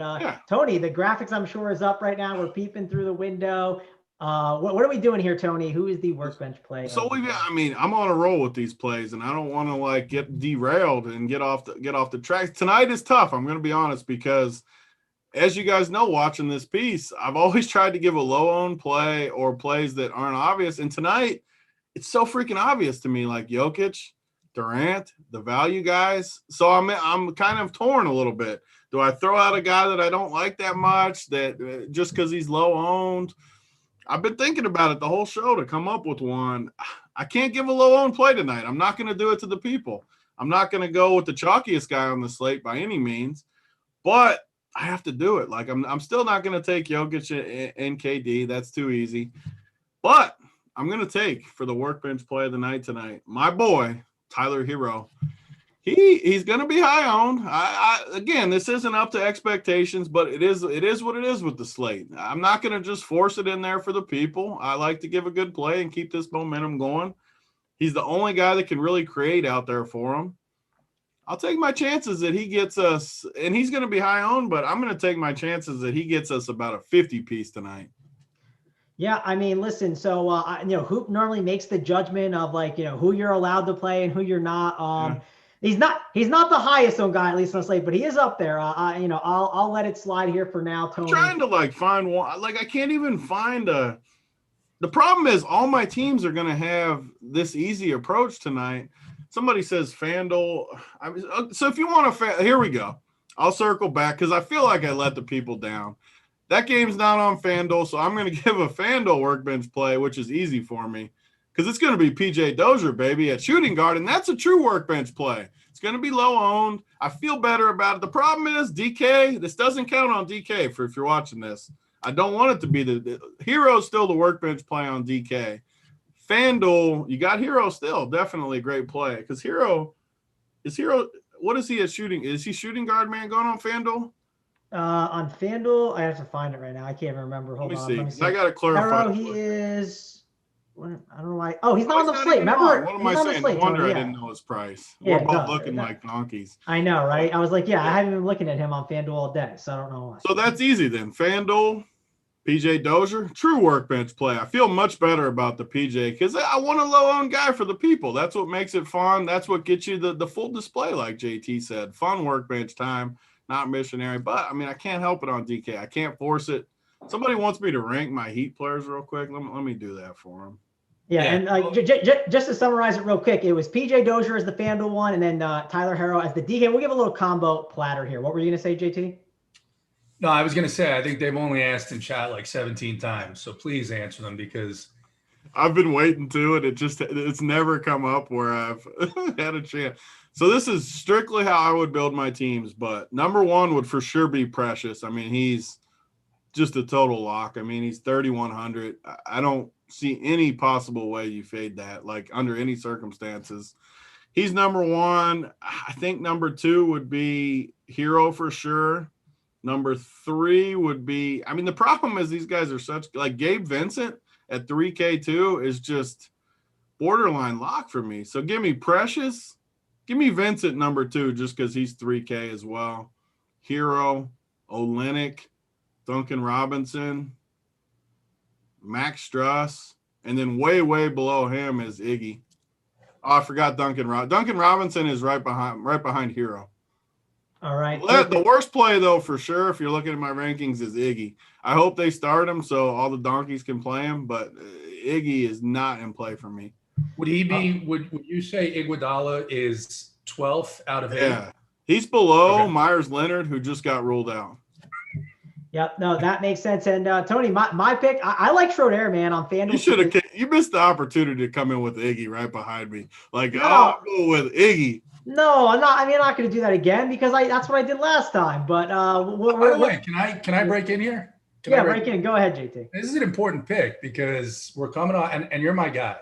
Tony, the graphics I'm sure is up right now. We're peeping through the window. What are we doing here, Tony? Who is the workbench play? So I'm on a roll with these plays, and I don't want to get derailed and get off the tracks. Tonight is tough. I'm going to be honest because, as you guys know, watching this piece, I've always tried to give a low-owned play or plays that aren't obvious. And tonight, it's so freaking obvious to me, like Jokic, Durant, the value guys. So I'm kind of torn a little bit. Do I throw out a guy that I don't like that much, that just because he's low-owned? I've been thinking about it the whole show to come up with one. I can't give a low-owned play tonight. I'm not going to do it to the people. I'm not going to go with the chalkiest guy on the slate by any means, but I have to do it. Like I'm still not going to take Jokic and KD. That's too easy. But I'm going to take, for the workbench play of the night tonight, my boy, Tyler Hero. He's going to be high owned. Again, this isn't up to expectations, but it is what it is with the slate. I'm not going to just force it in there for the people. I like to give a good play and keep this momentum going. He's the only guy that can really create out there for him. I'll take my chances that he gets us, and he's going to be high owned, but I'm going to take my chances that he gets us about a 50 piece tonight. Yeah, I mean, listen, so, Hoop normally makes the judgment of who you're allowed to play and who you're not. He's not the highest owned guy, at least on the slate, but he is up there. I'll let it slide here for now, Tony. I'm trying to find one. I can't even find the problem is all my teams are going to have this easy approach tonight. Somebody says FanDuel. So if you want to, here we go. I'll circle back because I feel like I let the people down. That game's not on FanDuel, so I'm going to give a FanDuel workbench play, which is easy for me because it's going to be PJ Dozier, baby, at shooting guard, and that's a true workbench play. It's going to be low-owned. I feel better about it. The problem is DK. This doesn't count on DK for if you're watching this. I don't want it to be the Hero's still the workbench play on DK. FanDuel, you got Hero still, definitely a great play because Hero, what is he at shooting? Is he shooting guard, man, going on FanDuel? On FanDuel, I have to find it right now. I can't remember. Hold on. Let me see. I got to clarify. Hero, he is, I don't know why. Oh, he's not on the slate. Remember? What am I saying? No wonder I didn't know his price. We're both looking like donkeys. I know, right? I was like, I haven't been looking at him on FanDuel all day, so I don't know why. So that's easy then. FanDuel, PJ Dozier, true workbench play. I feel much better about the PJ because I want a low-owned guy for the people. That's what makes it fun. That's what gets you the full display, like JT said. Fun workbench time, not missionary. But, I can't help it on DK. I can't force it. Somebody wants me to rank my Heat players real quick. Let me do that for them. Yeah, and just to summarize it real quick, it was PJ Dozier as the FanDuel one, and then Tyler Hero as the DK. We'll give a little combo platter here. What were you going to say, JT? No, I was going to say, I think they've only asked in chat like 17 times. So please answer them because I've been waiting to it. It's never come up where I've had a chance. So this is strictly how I would build my teams. But number one would for sure be Precious. He's just a total lock. He's 3,100. I don't see any possible way you fade that, under any circumstances. He's number one. I think number two would be Hero for sure. Number three would be, I mean, the problem is these guys are such, like Gabe Vincent at 3K2 is just borderline lock for me. So give me Precious. Give me Vincent number two just because he's 3K as well. Hero, Olynyk, Duncan Robinson, Max Struss, and then way, way below him is Iggy. Oh, I forgot Duncan Robinson is right behind Hero. All right. The worst play, though, for sure, if you're looking at my rankings, is Iggy. I hope they start him so all the donkeys can play him, but Iggy is not in play for me. Would he be? Would you say Iguodala is 12th out of 8? Yeah, he's below Myers Leonard, who just got ruled out. Yep, no, that makes sense. And Tony, my pick, I like Schroeder, man, on FanDuel. You missed the opportunity to come in with Iggy right behind me. Like, I'll go with Iggy. No, I'm not. I mean, I'm not going to do that again because that's what I did last time. But by the way, can I break in here? Break in. Go ahead, JT. This is an important pick because we're coming on, and you're my guy,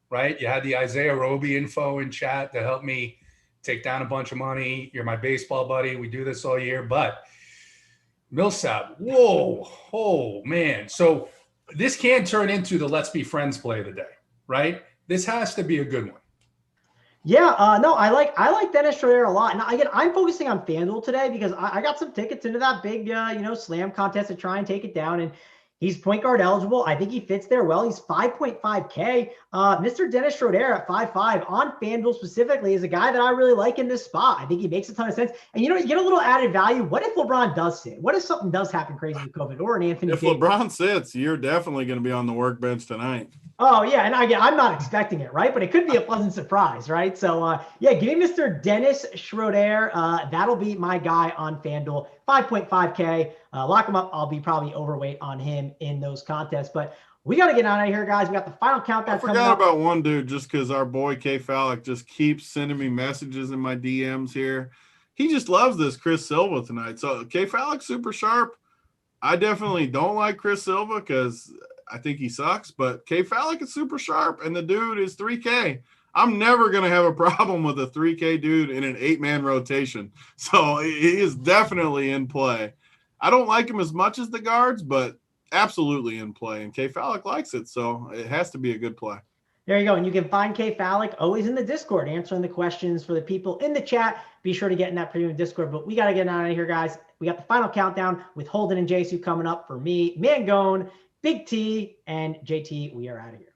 right? You had the Isaiah Roby info in chat to help me take down a bunch of money. You're my baseball buddy. We do this all year, but Millsap, whoa, oh man. So this can turn into the let's be friends play of the day, right? This has to be a good one. Yeah, no, I like Dennis Schroeder a lot. And again, I'm focusing on FanDuel today because I got some tickets into that big, slam contest to try and take it down. And he's point guard eligible. I think he fits there well. He's 5.5K. Mr. Dennis Schroeder at 5.5 on FanDuel specifically is a guy that I really like in this spot. I think he makes a ton of sense. And, you get a little added value. What if LeBron does sit? What if something does happen crazy with COVID or an Anthony If Davis? LeBron sits, you're definitely going to be on the workbench tonight. Oh, yeah. And again, I'm not expecting it, right? But it could be a pleasant surprise, right? So, give me Mr. Dennis Schroeder. That'll be my guy on FanDuel. 5.5K. Lock him up. I'll be probably overweight on him in those contests. But we got to get out of here, guys. We got the final countdown. I forgot about one dude just because our boy K Fallick just keeps sending me messages in my DMs here. He just loves this Chris Silva tonight. So K Fallick super sharp. I definitely don't like Chris Silva because I think he sucks, but K Fallick is super sharp, and the dude is 3K. I'm never going to have a problem with a 3K dude in an 8-man rotation. So he is definitely in play. I don't like him as much as the guards, but absolutely in play. And K Fallick likes it, so it has to be a good play. There you go. And you can find K Fallick always in the Discord answering the questions for the people in the chat. Be sure to get in that premium Discord. But we got to get out of here, guys. We got the final countdown with Holden and JSU coming up for me, Mangone, Big T, and JT. We are out of here.